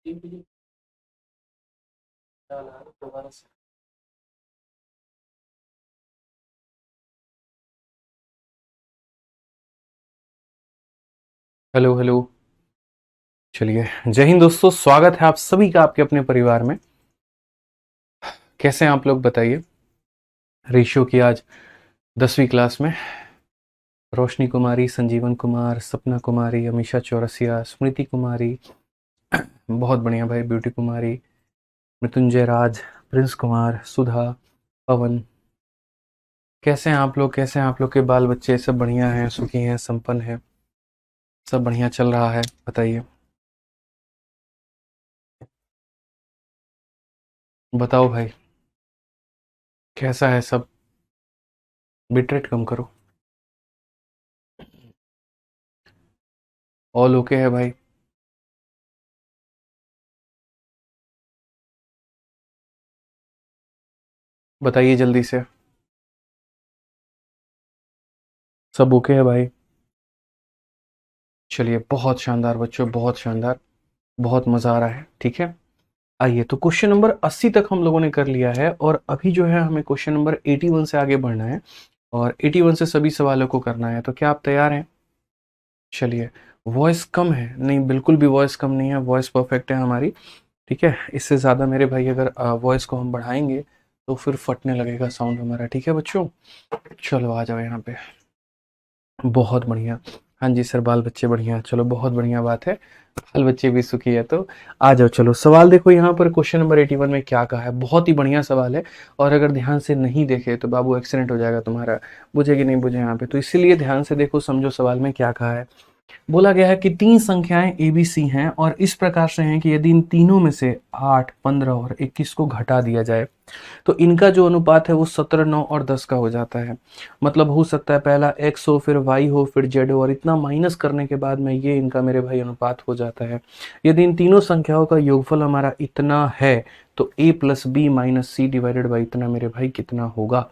Hello hello. चलिए, जय हिंद दोस्तों, स्वागत है आप सभी का आपके अपने परिवार में। कैसे हैं आप लोग बताइए। रेशियो की आज 10वीं क्लास में रोशनी कुमारी, संजीवन कुमार, सपना कुमारी, अमीषा चौरसिया, स्मृति कुमारी, बहुत बढ़िया भाई, ब्यूटी कुमारी, मृत्युंजय राज, प्रिंस कुमार, सुधा, पवन। कैसे हैं आप लोग? कैसे हैं आप लोग के बाल बच्चे? सब बढ़िया हैं, सुखी हैं, संपन्न हैं, सब बढ़िया चल रहा है? बताइए, बताओ भाई, कैसा है सब? बिट रेट कम करो। ऑल ओके है भाई? बताइए जल्दी से। सब ओके है भाई? चलिए, बहुत शानदार बच्चों, बहुत शानदार, बहुत मज़ा आ रहा है। ठीक है, आइए, तो क्वेश्चन नंबर 80 तक हम लोगों ने कर लिया है और अभी जो है हमें क्वेश्चन नंबर 81 से आगे बढ़ना है और 81 से सभी सवालों को करना है। तो क्या आप तैयार हैं? चलिए, वॉइस कम है? नहीं, बिल्कुल भी वॉइस कम नहीं है, वॉइस परफेक्ट है हमारी। ठीक है, इससे ज़्यादा मेरे भाई अगर वॉइस को हम बढ़ाएंगे तो फिर फटने लगेगा साउंड हमारा। ठीक है बच्चों, चलो आ जाओ यहाँ पे। बहुत बढ़िया। हाँ जी सर, बाल बच्चे बढ़िया, चलो बहुत बढ़िया बात है, बाल बच्चे भी सुखी है। तो आ जाओ, चलो सवाल देखो यहाँ पर क्वेश्चन नंबर 81 में क्या कहा है। बहुत ही बढ़िया सवाल है और अगर ध्यान से नहीं देखे तो बाबू एक्सीडेंट हो जाएगा तुम्हारा। बुझे कि नहीं बुझे यहाँ पे? तो इसीलिए ध्यान से देखो, समझो सवाल में क्या कहा है। बोला गया है कि तीन संख्याएं एबीसी हैं और इस प्रकार से हैं कि यदि इन तीनों में से 8, 15 और 21 को घटा दिया जाए तो इनका जो अनुपात है वो 17, 9 और 10 का हो जाता है। मतलब हो सकता है पहला x हो, फिर y हो, फिर z हो और इतना माइनस करने के बाद में ये इनका मेरे भाई अनुपात हो जाता है। यदि इन तीनों संख्याओं का योगफल हमारा इतना है तो a plus B minus C divided by इतना मेरे भाई कितना होगा?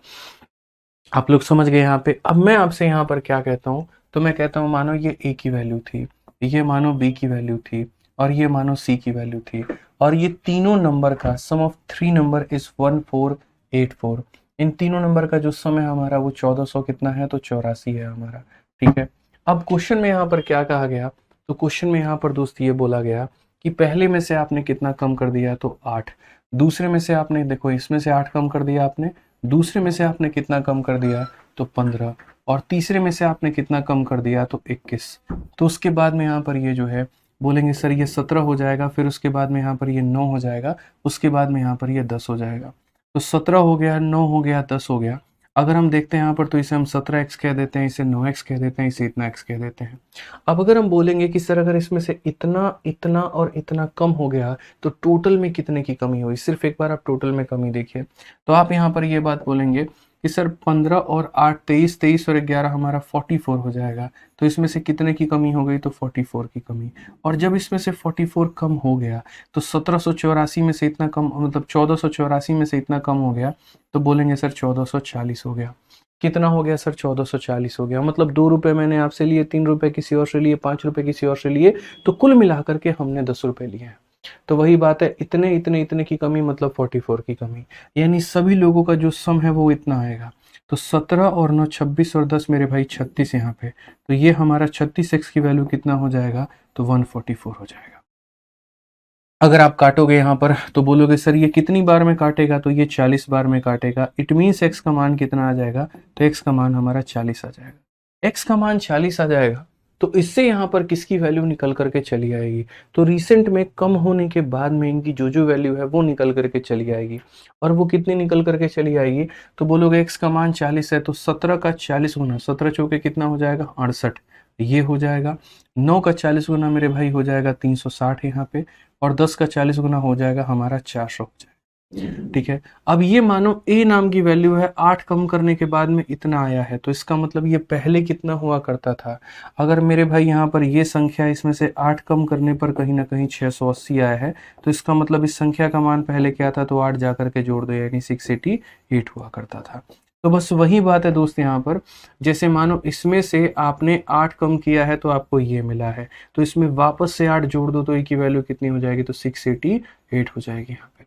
आप लोग समझ गए यहाँ पे? अब मैं आपसे यहाँ पर क्या कहता हूँ, तो मैं कहता हूँ मानो ये a की वैल्यू थी, ये मानो b की वैल्यू थी और ये मानो c की वैल्यू थी और ये तीनों नंबर का सम ऑफ थ्री नंबर इज 1484। इन तीनों नंबर का जो सम है हमारा वो 1400 कितना है? तो 84 है हमारा। ठीक है, अब क्वेश्चन में यहाँ पर क्या कहा गया? तो क्वेश्चन में यहाँ पर दोस्त ये बोला गया कि पहले में से आपने कितना कम कर दिया? तो 8। दूसरे में से आपने, देखो इसमें से 8 कम कर दिया आपने, दूसरे में से आपने कितना कम कर दिया? तो 15। और तीसरे में से आपने कितना कम कर दिया? तो 21। तो उसके बाद में यहाँ पर ये जो है बोलेंगे सर ये 17 हो जाएगा, फिर उसके बाद में यहाँ पर ये 9 हो जाएगा, उसके बाद में यहाँ पर ये 10 हो जाएगा। तो 17 हो गया, 9 हो गया, 10 हो गया। अगर हम देखते हैं यहाँ पर तो इसे हम 17x कह देते हैं, इसे 9x कह देते हैं, इसे इतना x कह देते हैं। अब अगर हम बोलेंगे कि सर अगर इसमें से इतना, इतना और इतना कम हो गया तो टोटल में कितने की कमी हुई? सिर्फ एक बार आप टोटल में कमी देखिए। तो आप यहाँ पर ये बात बोलेंगे कि सर 15 और 8 23, 23 और 11 हमारा 44 हो जाएगा। तो इसमें से कितने की कमी हो गई? तो 44 की कमी। और जब इसमें से 44 कम हो गया तो 1784 में से इतना कम, मतलब 1484 में से इतना कम हो गया तो बोलेंगे सर 1440 हो गया। कितना हो गया सर? 1440 हो गया। मतलब 2 रुपए मैंने आपसे लिए, 3 रुपए किसी और से लिए, 5 रुपए किसी और से लिए, तो कुल मिलाकर के हमने 10 रुपए लिए हैं। तो वही बात है, इतने इतने इतने की कमी मतलब 44 की कमी, यानी सभी लोगों का जो सम है वो इतना आएगा। तो 17 और 9 26 और 10 मेरे भाई 36 यहाँ पे। तो ये हमारा 36x की वैल्यू कितना हो जाएगा? तो 144 हो जाएगा। अगर आप काटोगे यहाँ पर तो बोलोगे सर ये कितनी बार में काटेगा? तो ये 40 बार में काटेगा। इट मीन्स x का मान कितना आ जाएगा? तो x का मान हमारा 40 आ जाएगा। x का मान 40 आ जाएगा तो इससे यहाँ पर किसकी वैल्यू निकल करके चली आएगी? तो रिसेंट में कम होने के बाद में इनकी जो जो वैल्यू है वो निकल करके चली आएगी। और वो कितनी निकल करके चली आएगी? तो बोलोगे x का मान 40 है तो 17 का 40 गुना, 17 चौके कितना हो जाएगा? 68, ये हो जाएगा। 9 का 40 गुना मेरे भाई हो जाएगा 360 यहाँ पे, और 10 का 40 गुना हो जाएगा हमारा 400 हो जाएगा। ठीक है, अब ये मानो a नाम की वैल्यू है, 8 कम करने के बाद में इतना आया है, तो इसका मतलब ये पहले कितना हुआ करता था? अगर मेरे भाई यहाँ पर ये संख्या, इसमें से 8 कम करने पर कहीं ना कहीं 680 आया है, तो इसका मतलब इस संख्या का मान पहले क्या था? तो 8 जा करके जोड़ दो, यानी 688 हुआ करता था। तो बस वही बात है दोस्त यहाँ पर, जैसे मानो इसमें से आपने 8 कम किया है तो आपको ये मिला है, तो इसमें वापस से 8 जोड़ दो तो ए की वैल्यू कितनी हो जाएगी, तो 688 हो जाएगी यहाँ पे।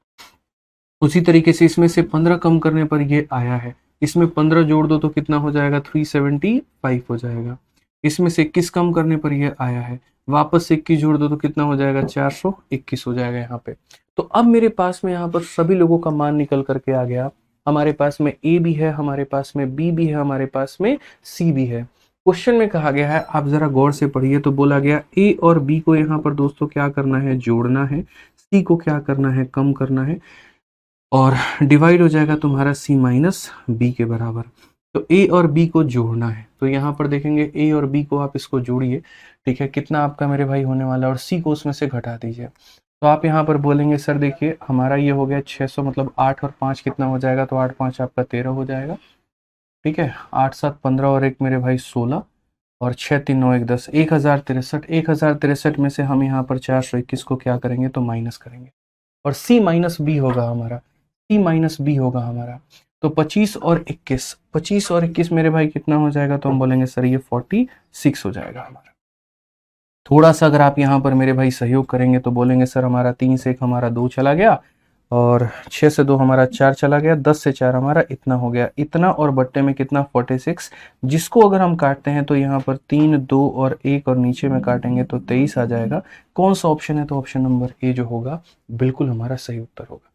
उसी तरीके से इसमें से 15 कम करने पर ये आया है, इसमें 15 जोड़ दो तो कितना हो जाएगा, 375 हो जाएगा। इसमें से 21 कम करने पर ये आया है, वापस से 21 जोड़ दो तो कितना हो जाएगा, 421 हो जाएगा यहाँ पे। तो अब मेरे पास में यहाँ पर सभी लोगों का मान निकल करके आ गया। हमारे पास में ए भी है, हमारे पास में बी भी है, हमारे पास में सी भी है। क्वेश्चन में कहा गया है, आप जरा गौर से पढ़िए, तो बोला गया ए और बी को यहाँ पर दोस्तों क्या करना है, जोड़ना है, सी को क्या करना है, कम करना है, और डिवाइड हो जाएगा तुम्हारा सी माइनस बी के बराबर। तो ए और बी को जोड़ना है, तो यहाँ पर देखेंगे ए और बी को आप इसको जोड़िए, ठीक है, कितना आपका मेरे भाई होने वाला है, और सी को उसमें से घटा दीजिए। तो आप यहाँ पर बोलेंगे सर देखिए हमारा ये हो गया 600, मतलब 8 और 5 कितना हो जाएगा, तो 8 5 आपका 13 हो जाएगा, ठीक है, 8 7 15 और एक मेरे भाई 16, और 6 3 9 1 10, 1063 में से हम यहाँ पर 421 को क्या करेंगे, तो माइनस करेंगे, और सी माइनस बी होगा हमारा, सी माइनस बी होगा हमारा। तो 25 और 21 मेरे भाई कितना हो जाएगा, तो हम बोलेंगे सर ये 46 हो जाएगा हमारा। थोड़ा सा अगर आप यहाँ पर मेरे भाई सहयोग करेंगे तो बोलेंगे सर हमारा 3 से 1 हमारा 2 चला गया, और 6 से 2 हमारा 4 चला गया, 10 से 4 हमारा इतना हो गया, इतना और बट्टे में कितना 46, जिसको अगर हम काटते हैं तो यहाँ पर 3 2 और 1 और नीचे में काटेंगे तो 23 आ जाएगा। कौन सा ऑप्शन है, तो ऑप्शन नंबर ए जो होगा बिल्कुल हमारा सही उत्तर होगा।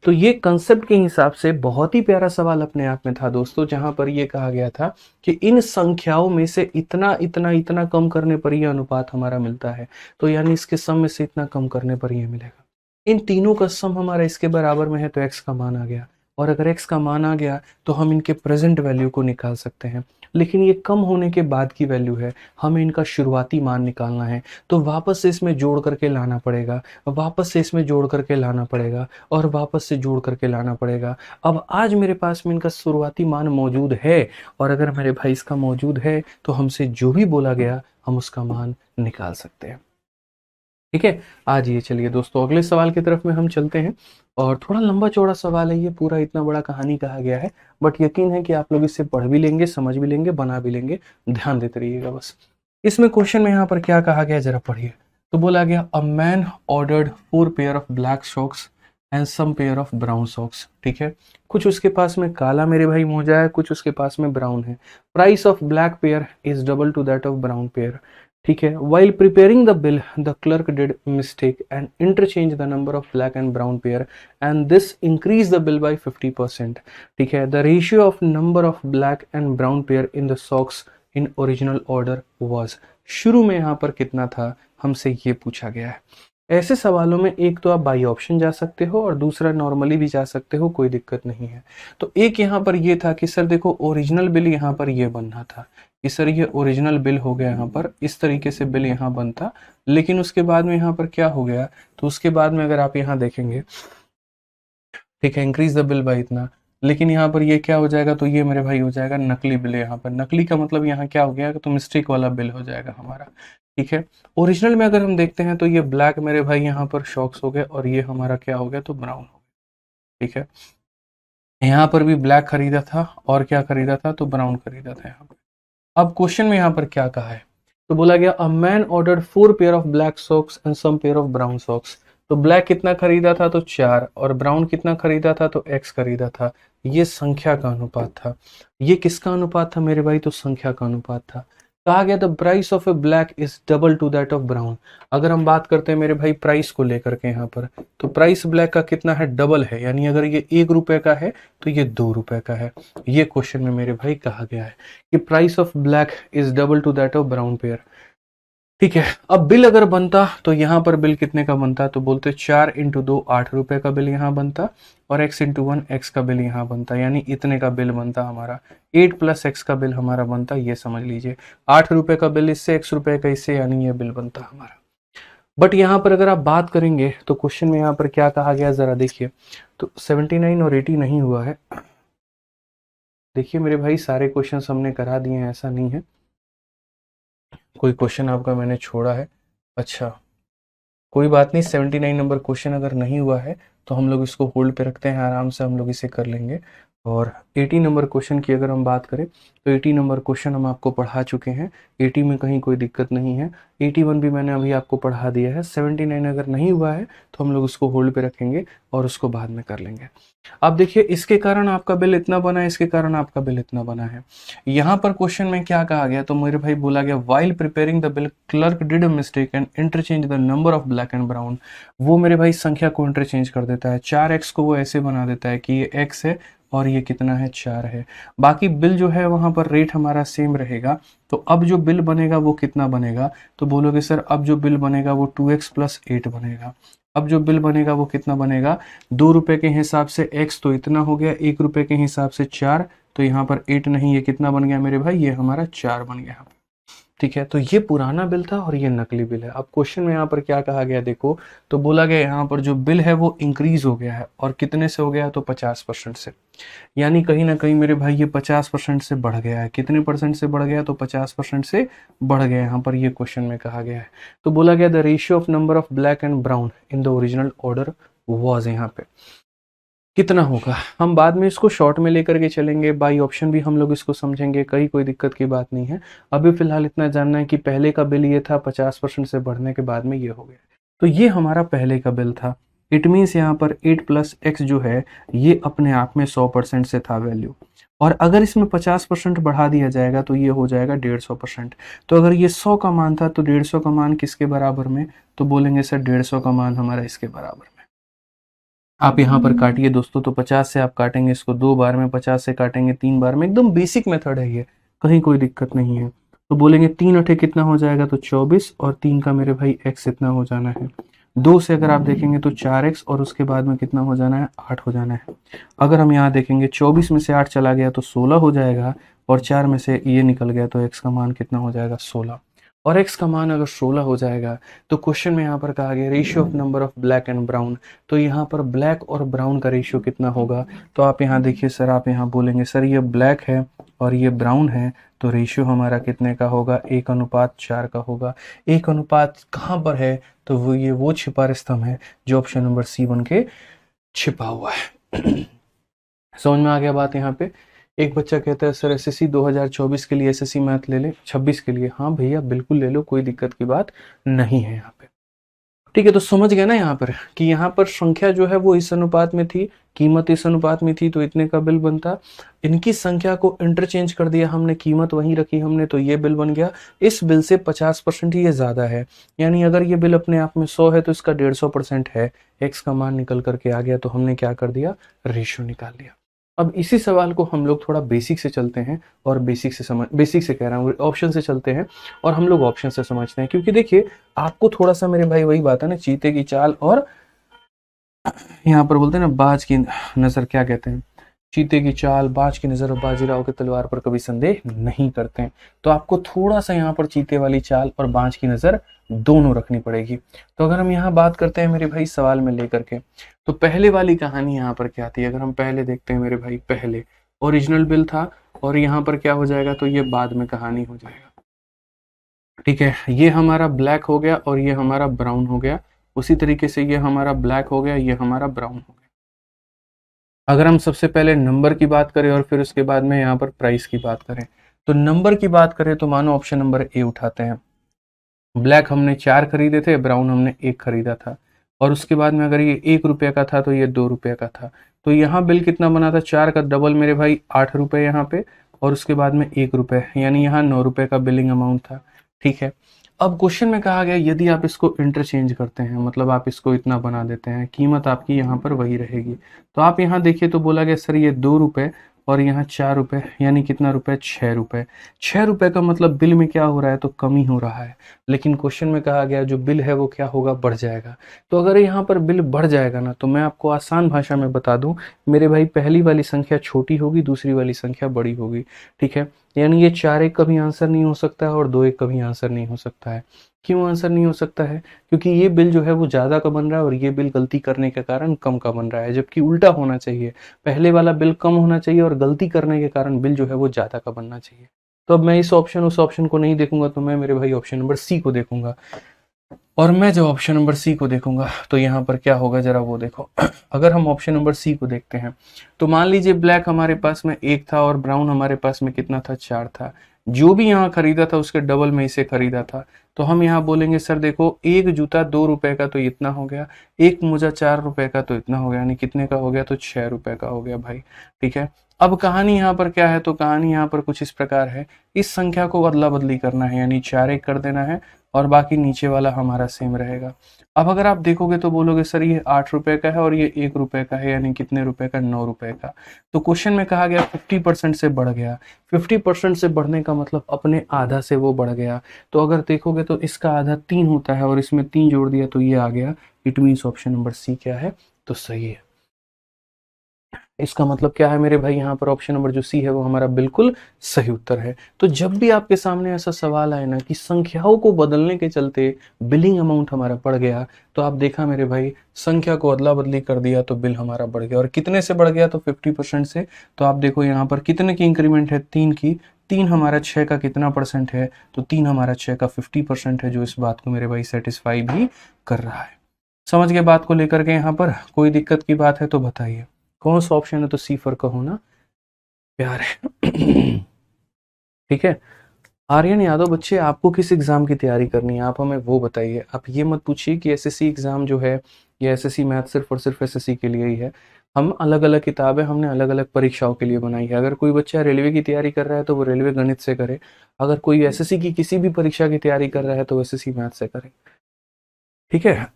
तो ये कंसेप्ट के हिसाब से बहुत ही प्यारा सवाल अपने आप में था दोस्तों, जहां पर ये कहा गया था कि इन संख्याओं में से इतना इतना इतना कम करने पर यह अनुपात हमारा मिलता है, तो यानी इसके सम में से इतना कम करने पर यह मिलेगा। इन तीनों का सम हमारा इसके बराबर में है, तो x का मान आ गया, और अगर x का मान आ गया तो हम इनके प्रेजेंट वैल्यू को निकाल सकते हैं। लेकिन ये कम होने के बाद की वैल्यू है, हमें इनका शुरुआती मान निकालना है, तो वापस से इसमें जोड़ करके लाना पड़ेगा, वापस से इसमें जोड़ करके लाना पड़ेगा, और वापस से जोड़ करके लाना पड़ेगा। अब आज मेरे पास में इनका शुरुआती मान मौजूद है, और अगर मेरे भाई इसका मौजूद है तो हमसे जो भी बोला गया हम उसका मान निकाल सकते हैं। ठीक है, आज ये चलिए दोस्तों अगले सवाल की तरफ में हम चलते हैं, और थोड़ा लंबा चौड़ा सवाल है ये, पूरा इतना बड़ा कहानी कहा गया है, बट यकीन है कि आप लोग इससे पढ़ भी लेंगे, समझ भी लेंगे, बना भी लेंगे, ध्यान देते रहिएगा बस। इसमें क्वेश्चन में यहाँ पर क्या कहा गया जरा पढ़िए। तो बोला गया a man ordered 4 pair of black socks and some pair of brown socks, ठीक है, कुछ उसके पास में काला मेरे भाई मोजा है, कुछ उसके पास में ब्राउन है। Price of black pair is double two that of brown pair, ठीक है। While preparing the bill the clerk did mistake and interchange the number of black and brown pair and this increase the bill bye 50%, ठीक है। The ratio of number of black and brown pair in the socks in original order was. शुरू में यहाँ पर कितना था हमसे ये पूछा गया है। ऐसे सवालों में एक तो आप बाई ऑप्शन जा सकते हो और दूसरा नॉर्मली भी जा सकते हो, कोई दिक्कत नहीं है। तो एक यहाँ पर ये था कि सर देखो ओरिजिनल बिल यहाँ पर ये बनना था कि सर ये ओरिजिनल बिल हो गया, यहाँ पर इस तरीके से बिल यहाँ बनता, लेकिन उसके बाद में यहाँ पर क्या हो गया, तो उसके बाद में अगर आप यहाँ देखेंगे, ठीक है, इंक्रीज द बिल बाय इतना, लेकिन यहाँ पर ये क्या हो जाएगा, तो ये मेरे भाई हो जाएगा नकली बिल। यहाँ पर नकली का मतलब यहाँ क्या हो गया, तो मिस्टेक वाला बिल हो जाएगा हमारा, ठीक है। ओरिजिनल में अगर हम देखते हैं तो ये ब्लैक मेरे भाई यहाँ पर शॉक्स हो गए, और ये हमारा क्या हो गया, तो ब्राउन हो गया, ठीक है। यहाँ पर भी ब्लैक खरीदा था और क्या खरीदा था, तो ब्राउन खरीदा था यहाँ पर। अब क्वेश्चन में यहाँ पर क्या कहा है, तो बोला गया a man ordered 4 pair of black socks and some pair of brown socks. तो ब्लैक कितना खरीदा था, तो 4, और ब्राउन कितना खरीदा था, तो x खरीदा था। ये संख्या का अनुपात था। ये किसका अनुपात था मेरे भाई, तो संख्या का अनुपात था। कहा गया the price of A black is double two that of brown. अगर हम बात करते हैं मेरे भाई प्राइस को लेकर के यहाँ पर, तो प्राइस ब्लैक का कितना है, डबल है, यानी अगर ये 1 रुपए का है तो ये 2 रुपए का है। ये क्वेश्चन में मेरे भाई कहा गया है कि price of black is double two that of brown pair, ठीक है। अब बिल अगर बनता तो यहाँ पर बिल कितने का बनता, तो बोलते 4 इंटू 2 8 रुपए का बिल यहाँ बनता, और x इंटू 1 x का बिल यहाँ बनता, यानी इतने का बिल बनता हमारा। 8 प्लस x का बिल हमारा बनता, ये समझ लीजिए 8 रुपए का बिल इससे, x रुपए का इससे, यानी ये बिल बनता हमारा। बट यहाँ पर अगर आप बात करेंगे तो क्वेश्चन में यहाँ पर क्या कहा गया जरा देखिए, तो 79 और 80 नहीं हुआ है। देखिए मेरे भाई सारे क्वेश्चन हमने करा दिए हैं, ऐसा नहीं है कोई क्वेश्चन आपका मैंने छोड़ा है। अच्छा कोई बात नहीं, 79 नंबर क्वेश्चन अगर नहीं हुआ है तो हम लोग इसको होल्ड पे रखते हैं, आराम से हम लोग इसे कर लेंगे। और 80 नंबर क्वेश्चन की अगर हम बात करें तो 80 नंबर क्वेश्चन हम आपको पढ़ा चुके हैं। 80 में कहीं कोई दिक्कत नहीं है। 81 भी मैंने अभी आपको पढ़ा दिया है। 79 अगर नहीं हुआ है तो हम लोग उसको होल्ड पे रखेंगे और उसको बाद में कर लेंगे। अब देखिए, इसके कारण आपका बिल इतना बना है, इसके कारण आपका बिल इतना बना है। यहाँ पर क्वेश्चन में क्या कहा गया, तो मेरे भाई बोला गया while preparing the bill clerk did a mistake and interchange the number of black and brown. वो मेरे भाई संख्या को इंटरचेंज कर देता है। 4x को वो ऐसे बना देता है कि ये x है और ये कितना है, 4 है। बाकी बिल जो है वहां पर रेट हमारा सेम रहेगा। तो अब जो बिल बनेगा वो कितना बनेगा, तो बोलोगे सर अब जो बिल बनेगा वो 2x प्लस 8 बनेगा। अब जो बिल बनेगा वो कितना बनेगा, 2 रुपए के हिसाब से x तो इतना हो गया, 1 रुपए के हिसाब से 4, तो यहाँ पर 8 नहीं, ये कितना बन गया मेरे भाई, ये हमारा 4 बन गया। ठीक है, तो ये पुराना बिल था और ये नकली बिल है। अब क्वेश्चन में यहाँ पर क्या कहा गया देखो, तो बोला गया यहाँ पर जो बिल है वो इंक्रीज हो गया है, और कितने से हो गया, तो 50% से। यानी कहीं ना कहीं मेरे भाई ये 50% से बढ़ गया है। कितने परसेंट से बढ़ गया, तो 50% से बढ़ गया। यहाँ पर ये क्वेश्चन में कहा गया है। तो बोला गया the ratio of number of black and brown in the original order was, यहाँ पे कितना होगा। हम बाद में इसको शॉर्ट में लेकर के चलेंगे, बाई ऑप्शन भी हम लोग इसको समझेंगे, कहीं कोई दिक्कत की बात नहीं है। अभी फिलहाल इतना जानना है कि पहले का बिल ये था, 50% से बढ़ने के बाद में ये हो गया। तो ये हमारा पहले का बिल था। इट मीन्स यहाँ पर 8 प्लस एक्स जो है ये अपने आप में 100% से था वैल्यू, और अगर इसमें 50% बढ़ा दिया जाएगा तो ये हो जाएगा 150%। तो अगर ये 100 का मान था तो 150 का मान किसके बराबर में, तो बोलेंगे सर 150 का मान हमारा इसके बराबर में। आप यहाँ पर काटिए दोस्तों, तो 50 से आप काटेंगे इसको 2 बार में, 50 से काटेंगे 3 बार में। एकदम बेसिक मेथड है ये, कहीं कोई दिक्कत नहीं है। तो बोलेंगे 3 अठे कितना हो जाएगा, तो 24, और 3 का मेरे भाई x इतना हो जाना है। 2 से अगर आप देखेंगे तो 4x, और उसके बाद में कितना हो जाना है, 8 हो जाना है। अगर हम यहाँ देखेंगे 24 में से 8 चला गया तो 16 हो जाएगा, और 4 में से ये निकल गया तो x का मान कितना हो जाएगा, 16। और x का मान अगर 16 हो जाएगा तो क्वेश्चन में यहाँ पर कहा गया ratio of number of black and brown. तो यहाँ पर ब्लैक और ब्राउन का रेशियो कितना होगा, तो आप यहाँ देखिए सर, आप यहाँ बोलेंगे सर ये ब्लैक है और ये ब्राउन है, तो रेशियो हमारा कितने का होगा, 1:4 का होगा। 1 अनुपात कहाँ पर है, तो वो छिपा स्तंभ है जो ऑप्शन नंबर सी बन के छिपा हुआ है। समझ में आ गया बात यहाँ पे। एक बच्चा कहता है सर एसएससी 2024 के लिए एसएससी मैथ ले ले, 26 के लिए। हाँ भैया बिल्कुल ले लो, कोई दिक्कत की बात नहीं है यहाँ पे। ठीक है, तो समझ गए ना यहाँ पर कि यहाँ पर संख्या जो है वो इस अनुपात में थी, कीमत इस अनुपात में थी, तो इतने का बिल बनता। इनकी संख्या को इंटरचेंज कर दिया हमने, कीमत वहीं रखी हमने, तो ये बिल बन गया। इस बिल से 50% ही ये ज्यादा है, यानी अगर ये बिल अपने आप में 100 है तो इसका 150% है। एक्स का मान निकल करके आ गया, तो हमने क्या कर दिया, रेशियो निकाल लिया। अब इसी सवाल को हम लोग थोड़ा बेसिक से चलते हैं, और बेसिक से कह रहा हूँ, ऑप्शन से चलते हैं और हम लोग ऑप्शन से समझते हैं। क्योंकि देखिए आपको थोड़ा सा मेरे भाई वही बात है ना, चीते की चाल और यहाँ पर बोलते हैं ना बाज की नजर, क्या कहते हैं, चीते की चाल, बाज की नजर और बाजीराव के तलवार पर कभी संदेह नहीं करते हैं। तो आपको थोड़ा सा यहाँ पर चीते वाली चाल और बाज की नजर दोनों रखनी पड़ेगी। तो अगर हम यहाँ बात करते हैं मेरे भाई सवाल में लेकर के, तो पहले वाली कहानी यहाँ पर क्या थी, अगर हम पहले देखते हैं मेरे भाई, पहले ओरिजिनल बिल था, और यहाँ पर क्या हो जाएगा, तो ये बाद में कहानी हो जाएगा। ठीक है, ये हमारा ब्लैक हो गया और ये हमारा ब्राउन हो गया। उसी तरीके से ये हमारा ब्लैक हो गया, ये हमारा ब्राउन हो गया। अगर हम सबसे पहले नंबर की बात करें और फिर उसके बाद में यहाँ पर प्राइस की बात करें, तो नंबर की बात करें तो मानो ऑप्शन नंबर ए उठाते हैं। ब्लैक हमने 4 खरीदे थे, ब्राउन हमने 1 खरीदा था, और उसके बाद में अगर ये 1 रुपये का था तो ये 2 रुपये का था। तो यहाँ बिल कितना बना था, 4 का डबल मेरे भाई 8 रुपये यहाँ पे, और उसके बाद में 1 रुपये, यानी यहाँ 9 रुपये का बिलिंग अमाउंट था। ठीक है, अब क्वेश्चन में कहा गया यदि आप इसको इंटरचेंज करते हैं, मतलब आप इसको इतना बना देते हैं, कीमत आपकी यहाँ पर वही रहेगी। तो आप यहाँ देखिए तो बोला गया सर ये 2 रुपये और यहाँ 4 रुपये, यानी कितना रुपए, 6 रुपये। 6 रुपये का मतलब बिल में क्या हो रहा है, तो कमी हो रहा है। लेकिन क्वेश्चन में कहा गया जो बिल है वो क्या होगा, बढ़ जाएगा। तो अगर यहाँ पर बिल बढ़ जाएगा ना, तो मैं आपको आसान भाषा में बता दूं मेरे भाई, पहली वाली संख्या छोटी होगी, दूसरी वाली संख्या बड़ी होगी। ठीक है, यानी ये 4 एक कभी आंसर नहीं हो सकता है और 2 एक कभी आंसर नहीं हो सकता है। क्यों आंसर नहीं हो सकता है, क्योंकि ये बिल जो है वो ज्यादा का बन रहा है और ये बिल गलती करने के कारण कम का बन रहा है, जबकि उल्टा होना चाहिए। पहले वाला बिल कम होना चाहिए और गलती करने के कारण बिल जो है वो ज्यादा का बनना चाहिए। तो अब मैं इस ऑप्शन उस ऑप्शन को नहीं देखूंगा, तो मैं मेरे भाई ऑप्शन नंबर सी को देखूंगा। और मैं जब ऑप्शन नंबर सी को देखूंगा तो यहाँ पर क्या होगा जरा वो देखो। अगर हम ऑप्शन नंबर सी को देखते हैं तो मान लीजिए ब्लैक हमारे पास में 1 था और ब्राउन हमारे पास में कितना था, 4 था। जो भी यहाँ खरीदा था उसके डबल में इसे खरीदा था। तो हम यहाँ बोलेंगे सर देखो, एक जूता 2 रुपए का तो इतना हो गया, एक मोजा 4 रुपए का तो इतना हो गया, यानी कितने का हो गया, तो 6 रुपए का हो गया भाई। ठीक है, अब कहानी यहाँ पर क्या है, तो कहानी यहाँ पर कुछ इस प्रकार है, इस संख्या को अदला बदली करना है, यानी 4 एक कर देना है और बाकी नीचे वाला हमारा सेम रहेगा। अब अगर आप देखोगे तो बोलोगे सर ये 8 रुपए का है और ये 1 रुपए का है, यानी कितने रुपए का, 9 रुपए का। तो क्वेश्चन में कहा गया 50% से बढ़ गया। 50% से बढ़ने का मतलब अपने आधा से वो बढ़ गया। तो अगर देखोगे तो इसका आधा 3 होता है और इसमें 3 जोड़ दिया तो ये आ गया। It means option number C क्या है, तो सही है। इसका मतलब क्या है मेरे भाई, यहाँ पर ऑप्शन नंबर जो सी है वो हमारा बिल्कुल सही उत्तर है। तो जब भी आपके सामने ऐसा सवाल आए ना कि संख्याओं को बदलने के चलते बिलिंग अमाउंट हमारा बढ़ गया, तो आप देखा मेरे भाई, संख्या को अदला बदली कर दिया तो बिल हमारा बढ़ गया। और कितने से बढ़ गया, तो 50% से। तो आप देखो यहाँ पर कितने की इंक्रीमेंट है, 3 की। 3 हमारा 6 का कितना परसेंट है, तो 3 हमारा 6 का 50% है, जो इस बात को मेरे भाई सेटिस्फाई भी कर रहा है। समझ गए बात को लेकर के, यहाँ पर कोई दिक्कत की बात है तो बताइए। कौन सा ऑप्शन है, तो सी फॉर कहो ना, प्यार है। ठीक है, आर्यन यादव बच्चे, आपको किस एग्जाम की तैयारी करनी है, आप हमें वो बताइए। आप ये मत पूछिए कि एसएससी एग्जाम जो है, ये एसएससी मैथ सिर्फ और सिर्फ एसएससी के लिए ही है। हम अलग अलग किताबें हमने अलग अलग परीक्षाओं के लिए बनाई है। अगर कोई बच्चा रेलवे की तैयारी कर रहा है तो वो रेलवे गणित से करे, अगर कोई एसएससी की किसी भी परीक्षा की तैयारी कर रहा है तो एसएससी मैथ से करे। ठीक है,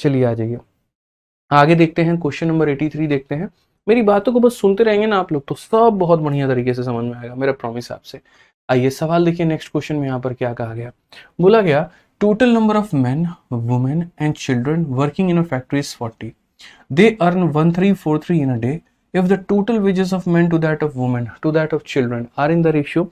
चलिए आ जाइए आगे देखते हैं, क्वेश्चन नंबर 83 देखते हैं। मेरी बातों को बस सुनते रहेंगे ना आप लोग तो सब बहुत बढ़िया तरीके से समझ में आएगा, मेरा प्रॉमिस आपसे। आइए सवाल देखिए, नेक्स्ट क्वेश्चन में यहाँ पर क्या कहा गया। बोला गया total number of main, women and children working in a factory is 40। They earn 1343 in a day if the total wages of men to that of women to that of children are in the ratio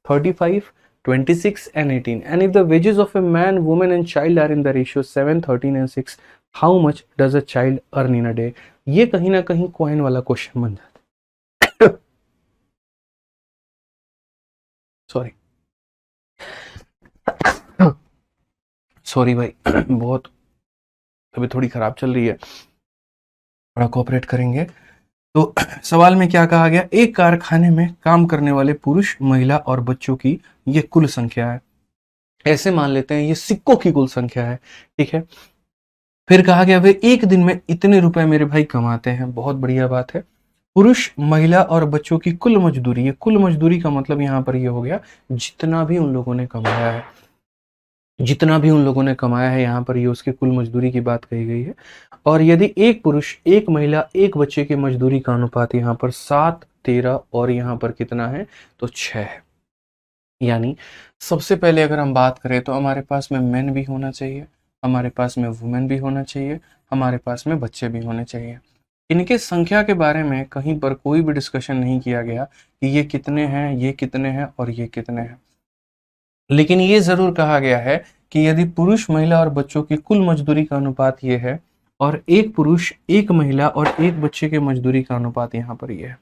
35, 26 and 18, and if the wages of a man, woman and child are in the ratio 7, 13 and 6, how much does a child earn in a day? ये कहीं ना कहीं coin वाला question बन जाता है। Sorry sorry भाई, बहुत अभी थोड़ी खराब चल रही है, थोड़ा कोऑपरेट करेंगे। तो सवाल में क्या कहा गया, एक कारखाने में काम करने वाले पुरुष, महिला और बच्चों की ये कुल संख्या है। ऐसे मान लेते हैं ये सिक्कों की कुल संख्या है। ठीक है, फिर कहा गया वे एक दिन में इतने रुपए मेरे भाई कमाते हैं। बहुत बढ़िया बात है। पुरुष, महिला और बच्चों की कुल मजदूरी, ये कुल मजदूरी का मतलब यहाँ पर ये हो गया जितना भी उन लोगों ने कमाया है, जितना भी उन लोगों ने कमाया है, यहाँ पर ये उसकी कुल मजदूरी की बात कही गई है। और यदि एक पुरुष, एक महिला, एक बच्चे की मजदूरी का अनुपात यहाँ पर 7, 13 और यहाँ पर कितना है, तो 6 है। यानी सबसे पहले अगर हम बात करें तो हमारे पास में मेन भी होना चाहिए, हमारे पास में वुमेन भी होना चाहिए, हमारे पास में बच्चे भी होने चाहिए। इनके संख्या के बारे में कहीं पर कोई भी डिस्कशन नहीं किया गया कि ये कितने हैं, ये कितने हैं और ये कितने हैं। लेकिन ये जरूर कहा गया है कि यदि पुरुष, महिला और बच्चों की कुल मजदूरी का अनुपात ये है और एक पुरुष, एक महिला और एक बच्चे के मजदूरी का अनुपात यहाँ पर ये है,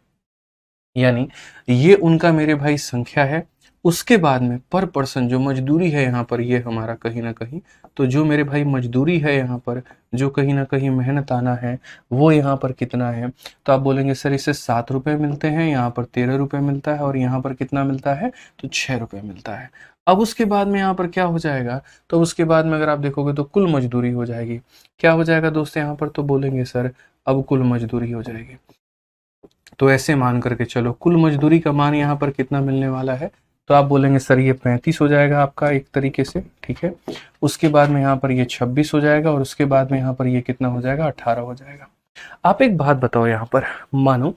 यानी ये उनका मेरे भाई संख्या है। उसके बाद में पर पर्सन जो मजदूरी है यहाँ पर, ये हमारा कहीं ना कहीं, तो जो मेरे भाई मजदूरी है यहाँ पर, जो कहीं ना कहीं मेहनत आना है, वो यहाँ पर कितना है। तो आप बोलेंगे सर इसे 7 रुपए मिलते हैं, यहाँ पर 13 रुपए मिलता है और यहाँ पर कितना मिलता है, तो 6 रुपए मिलता है। अब उसके बाद में यहाँ पर क्या हो जाएगा, तो उसके बाद में अगर आप देखोगे तो कुल मजदूरी हो जाएगी। क्या हो जाएगा दोस्त यहाँ पर, तो बोलेंगे सर अब कुल मजदूरी हो जाएगी। तो ऐसे मान करके चलो, कुल मजदूरी का मान यहाँ पर कितना मिलने वाला है, तो आप बोलेंगे सर ये 35 हो जाएगा आपका एक तरीके से। ठीक है, उसके बाद में यहाँ पर ये 26 हो जाएगा और उसके बाद में यहाँ पर ये कितना हो जाएगा, 18 हो जाएगा। आप एक बात बताओ, यहाँ पर मानो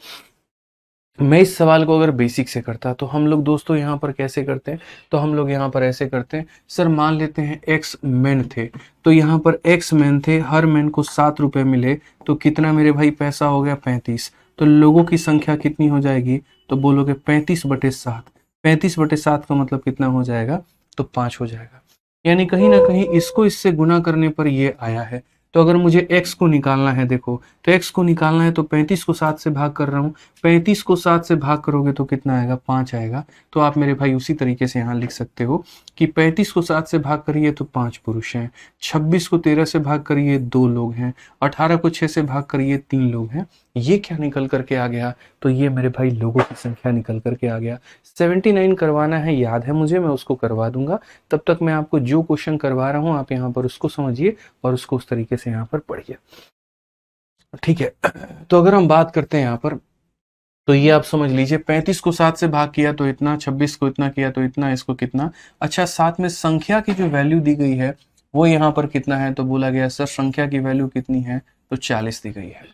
मैं इस सवाल को अगर बेसिक से करता तो हम लोग दोस्तों यहाँ पर कैसे करते हैं, तो हम लोग यहाँ पर ऐसे करते हैं, सर मान लेते हैं एक्स मैन थे, तो यहाँ पर एक्स मैन थे, हर मैन को 7 रुपए मिले, तो कितना मेरे भाई पैसा हो गया, 35। तो लोगों की संख्या कितनी हो जाएगी, तो बोलोगे 35/7। 35/7 का मतलब कितना हो जाएगा, तो 5 हो जाएगा। यानी कहीं ना कहीं इसको इससे गुना करने पर ये आया है। तो अगर मुझे x को निकालना है, देखो तो x को निकालना है तो 35 को 7 से भाग कर रहा हूँ, 35 को 7 से भाग करोगे तो कितना आएगा, 5 आएगा। तो आप मेरे भाई उसी तरीके से यहाँ लिख सकते हो कि 35 को 7 से भाग करिए तो 5 पुरुष हैं, 26 को 13 से भाग करिए 2 लोग हैं, 18 को 6 से भाग करिए 3 लोग हैं। ये क्या निकल करके आ गया, तो ये मेरे भाई लोगों की संख्या निकल करके आ गया। 79 करवाना है, याद है मुझे, मैं उसको करवा दूंगा। तब तक मैं आपको जो क्वेश्चन करवा रहा हूँ आप यहाँ पर उसको समझिए और उसको उस तरीके से यहाँ पर पढ़िए, ठीक है। तो अगर हम बात करते हैं यहाँ पर, तो ये आप समझ लीजिए 35 को 7 से भाग किया तो इतना, 26 को इतना किया तो इतना, इसको कितना। अच्छा, साथ में संख्या की जो वैल्यू दी गई है वो यहाँ पर कितना है, तो बोला गया सर संख्या की वैल्यू कितनी है, तो 40 दी गई है।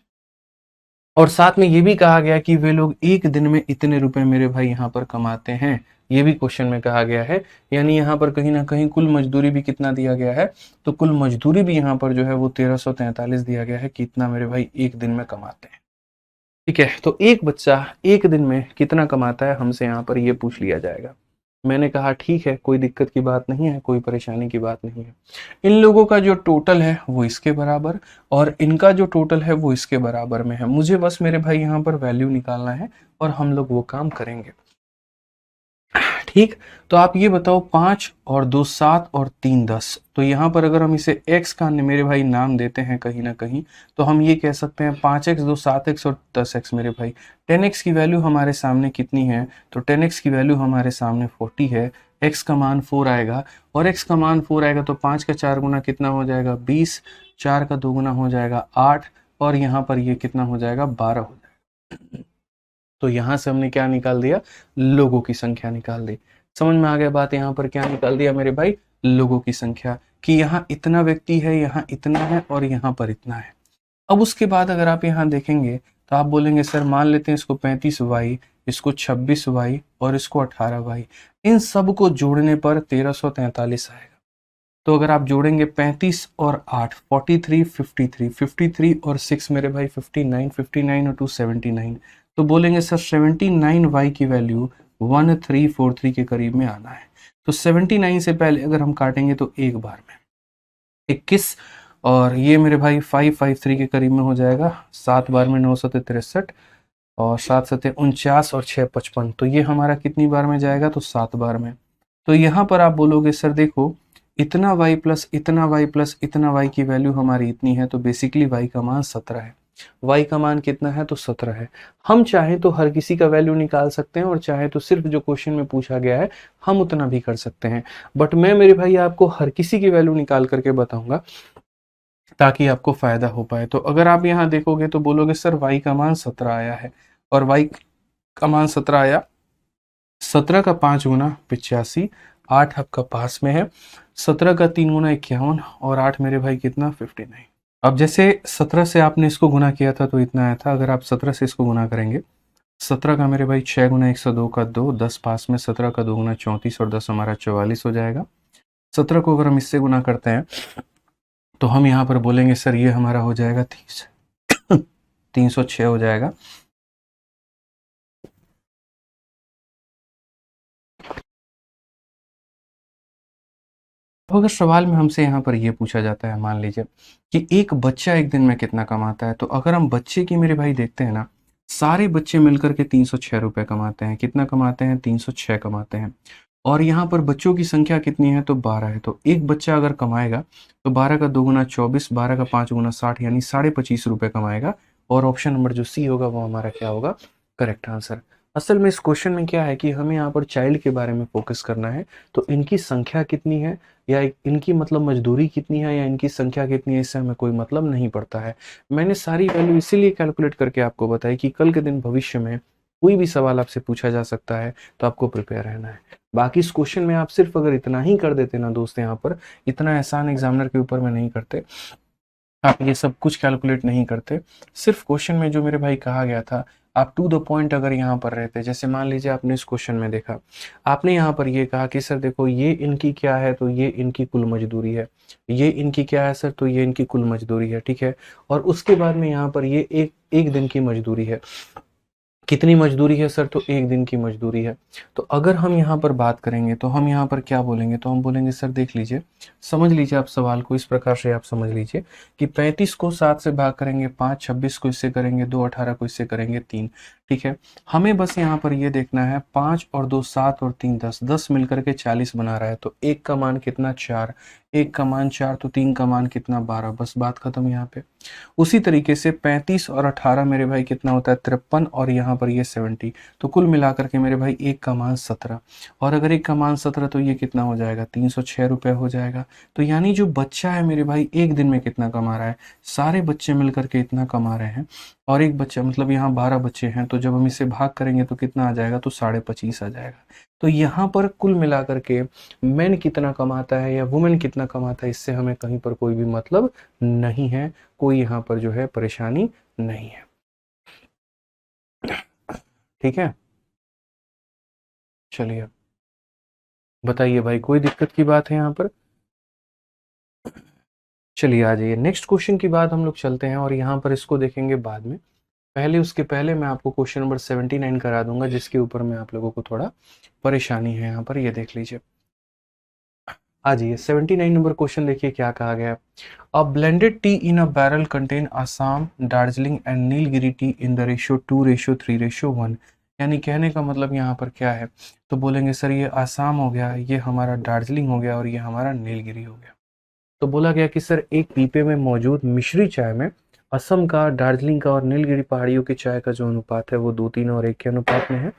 और साथ में ये भी कहा गया कि वे लोग एक दिन में इतने रुपए मेरे भाई यहाँ पर कमाते हैं, ये भी क्वेश्चन में कहा गया है। यानी यहाँ पर कहीं ना कहीं कुल मजदूरी भी कितना दिया गया है, तो कुल मजदूरी भी यहाँ पर जो है वो 1343 दिया गया है कि इतना मेरे भाई एक दिन में कमाते हैं, ठीक है। तो एक बच्चा एक दिन में कितना कमाता है, हमसे यहाँ पर ये पूछ लिया जाएगा। मैंने कहा ठीक है, कोई दिक्कत की बात नहीं है, कोई परेशानी की बात नहीं है। इन लोगों का जो टोटल है वो इसके बराबर और इनका जो टोटल है वो इसके बराबर में है। मुझे बस मेरे भाई यहाँ पर वैल्यू निकालना है और हम लोग वो काम करेंगे, ठीक। तो आप ये बताओ 5 और 2 7 और 3 10, तो यहाँ पर अगर हम इसे x का मेरे भाई नाम देते हैं कहीं ना कहीं, तो हम ये कह सकते हैं 5x 2 7x और 10x मेरे भाई। 10x की वैल्यू हमारे सामने कितनी है, तो 10x की वैल्यू हमारे सामने 40 है, x का मान 4 आएगा और x का मान 4 आएगा तो 5 का 4 गुना कितना हो जाएगा 20, 4 का 2 गुना हो जाएगा 8 और यहाँ पर ये कितना हो जाएगा 12 हो जाएगा। तो यहां से हमने क्या निकाल दिया, लोगों की संख्या निकाल दी। समझ में आ गया बात, यहाँ पर क्या निकाल दिया मेरे भाई, लोगों की संख्या, कि यहाँ इतना व्यक्ति है, यहाँ इतना है और यहाँ पर इतना है। अब उसके बाद अगर आप यहाँ देखेंगे तो आप बोलेंगे सर मान लेते हैं इसको 35y, इसको 26y और इसको 18y, इन सब को जोड़ने पर 1343 आएगा। तो अगर आप जोड़ेंगे 35 और 8 43, 53, 53 और 6 मेरे भाई 59, 59 और 2 79, तो बोलेंगे सर 79y की वैल्यू 1343 के करीब में आना है। तो 79 से पहले अगर हम काटेंगे तो एक बार में 21 और ये मेरे भाई 553 के करीब में हो जाएगा, 7 बार में 9 सते 63 और 7 सते 49 और 6 55, तो ये हमारा कितनी बार में जाएगा, तो 7 बार में। तो यहाँ पर आप बोलोगे सर देखो इतना y प्लस इतना y प्लस इतना y की वैल्यू हमारी इतनी है, तो बेसिकली y का मान 17 है। y का मान कितना है, तो 17 है। हम चाहे तो हर किसी का वैल्यू निकाल सकते हैं और चाहे तो सिर्फ जो क्वेश्चन में पूछा गया है हम उतना भी कर सकते हैं, बट मैं मेरे भाई आपको हर किसी की वैल्यू निकाल करके बताऊंगा ताकि आपको फायदा हो पाए। तो अगर आप यहाँ देखोगे तो बोलोगे सर y का मान 17 आया है और y का मान 17 आया, 17 का 5 गुना 85, 8 आपका पास में है, 17 का 3 गुना 51 और 8 मेरे भाई कितना 59। अब जैसे 17 से आपने इसको गुना किया था तो इतना आया था, अगर आप 17 से इसको गुना करेंगे, 17 का मेरे भाई 6 गुना 102 का 2, 10 पास में, 17 का 2 गुना 34 और 10 हमारा 44 हो जाएगा। 17 को अगर हम इससे गुना करते हैं तो हम यहाँ पर बोलेंगे सर ये हमारा हो जाएगा 30 306 हो जाएगा। तो अगर सवाल में हमसे यहाँ पर ये पूछा जाता है, मान लीजिए कि एक बच्चा एक दिन में कितना कमाता है, तो अगर हम बच्चे की मेरे भाई देखते हैं ना, सारे बच्चे मिलकर के 306 रुपये कमाते हैं। कितना कमाते हैं, 306 कमाते हैं। और यहाँ पर बच्चों की संख्या कितनी है, तो 12 है। तो एक बच्चा अगर कमाएगा तो 12 का 2 गुना 24, 12 का 5 गुना 60, यानी 25.5 रुपये कमाएगा। और ऑप्शन नंबर जो सी होगा वो हमारा क्या होगा, करेक्ट आंसर। असल में इस क्वेश्चन में क्या है कि हमें यहाँ पर चाइल्ड के बारे में फोकस करना है, तो इनकी संख्या कितनी है या इनकी मतलब मजदूरी कितनी है या इनकी संख्या कितनी है, इससे हमें कोई मतलब नहीं पड़ता है। मैंने सारी वैल्यू इसीलिए कैलकुलेट करके आपको बताई कि कल के दिन भविष्य में कोई भी सवाल आपसे पूछा जा सकता है, तो आपको प्रिपेयर रहना है। बाकी इस क्वेश्चन में आप सिर्फ अगर इतना ही कर देते ना दोस्त, यहाँ पर इतना एहसान एग्जामिनर के ऊपर में नहीं करते, आप ये सब कुछ कैलकुलेट नहीं करते, सिर्फ क्वेश्चन में जो मेरे भाई कहा गया था आप टू द पॉइंट अगर यहाँ पर रहते, जैसे मान लीजिए आपने इस क्वेश्चन में देखा, आपने यहाँ पर ये कहा कि सर देखो ये इनकी क्या है, तो ये इनकी कुल मजदूरी है, ये इनकी क्या है सर, तो ये इनकी कुल मजदूरी है, ठीक है। और उसके बाद में यहाँ पर ये एक दिन की मजदूरी है, कितनी मजदूरी है सर? तो 1 दिन की मजदूरी है। तो अगर हम यहाँ पर बात करेंगे तो हम यहाँ पर क्या बोलेंगे? तो हम बोलेंगे सर देख लीजिए, समझ लीजिए आप सवाल को इस प्रकार से आप समझ लीजिए कि 35 को 7 से भाग करेंगे 5, 26 को इससे करेंगे 2, 18 को इससे करेंगे 3। ठीक है, हमें बस यहाँ पर ये देखना है 5 और 2 7 और 3 10, 10 मिलकर के 40 बना रहा है। तो 1 का मान कितना? 4। 1 का मान 4, तो 3 का मान कितना? 12। बस बात खत्म यहाँ पे। उसी तरीके से 35 और 18 मेरे भाई कितना होता है? 53, और यहाँ पर ये 70। तो कुल मिलाकर के मेरे भाई 1 का मान 17, और अगर 1 का मान 17 तो ये कितना हो जाएगा? 306 रुपये हो जाएगा। तो यानी जो बच्चा है मेरे भाई एक दिन में कितना कमा रहा है? सारे बच्चे मिलकर के इतना कमा रहे हैं, और एक बच्चा मतलब यहाँ 12 बच्चे हैं, तो जब हम इसे भाग करेंगे तो कितना आ जाएगा? तो 25.5 आ जाएगा। तो यहाँ पर कुल मिलाकर के मैन कितना कमाता है या वुमेन कितना कमाता है, इससे हमें कहीं पर कोई भी मतलब नहीं है, कोई यहाँ पर जो है परेशानी नहीं है। ठीक है, चलिए बताइए भाई, कोई दिक्कत की बात है यहाँ पर? चलिए आ जाइए, नेक्स्ट क्वेश्चन की बात हम लोग चलते हैं, और यहाँ पर इसको देखेंगे बाद में। पहले उसके पहले मैं आपको क्वेश्चन नंबर 79 करा दूंगा, जिसके ऊपर में आप लोगों को थोड़ा परेशानी है। यहाँ पर ये देख लीजिए, आ जाइए 79 नंबर क्वेश्चन देखिए क्या कहा गया है। अ blended T in a barrel contain Assam, Darjeeling and Nilgiri T in the ratio 2:3:1। यानी कहने का मतलब यहाँ पर क्या है? तो बोलेंगे सर ये आसाम हो गया, ये हमारा दार्जिलिंग हो गया, और ये हमारा नीलगिरी हो गया। तो बोला गया कि सर एक पीपे में मौजूद मिश्री चाय में असम का, दार्जिलिंग का और नीलगिरी पहाड़ियों की चाय का जो अनुपात है वो 2:3 और 1 के अनुपात में है।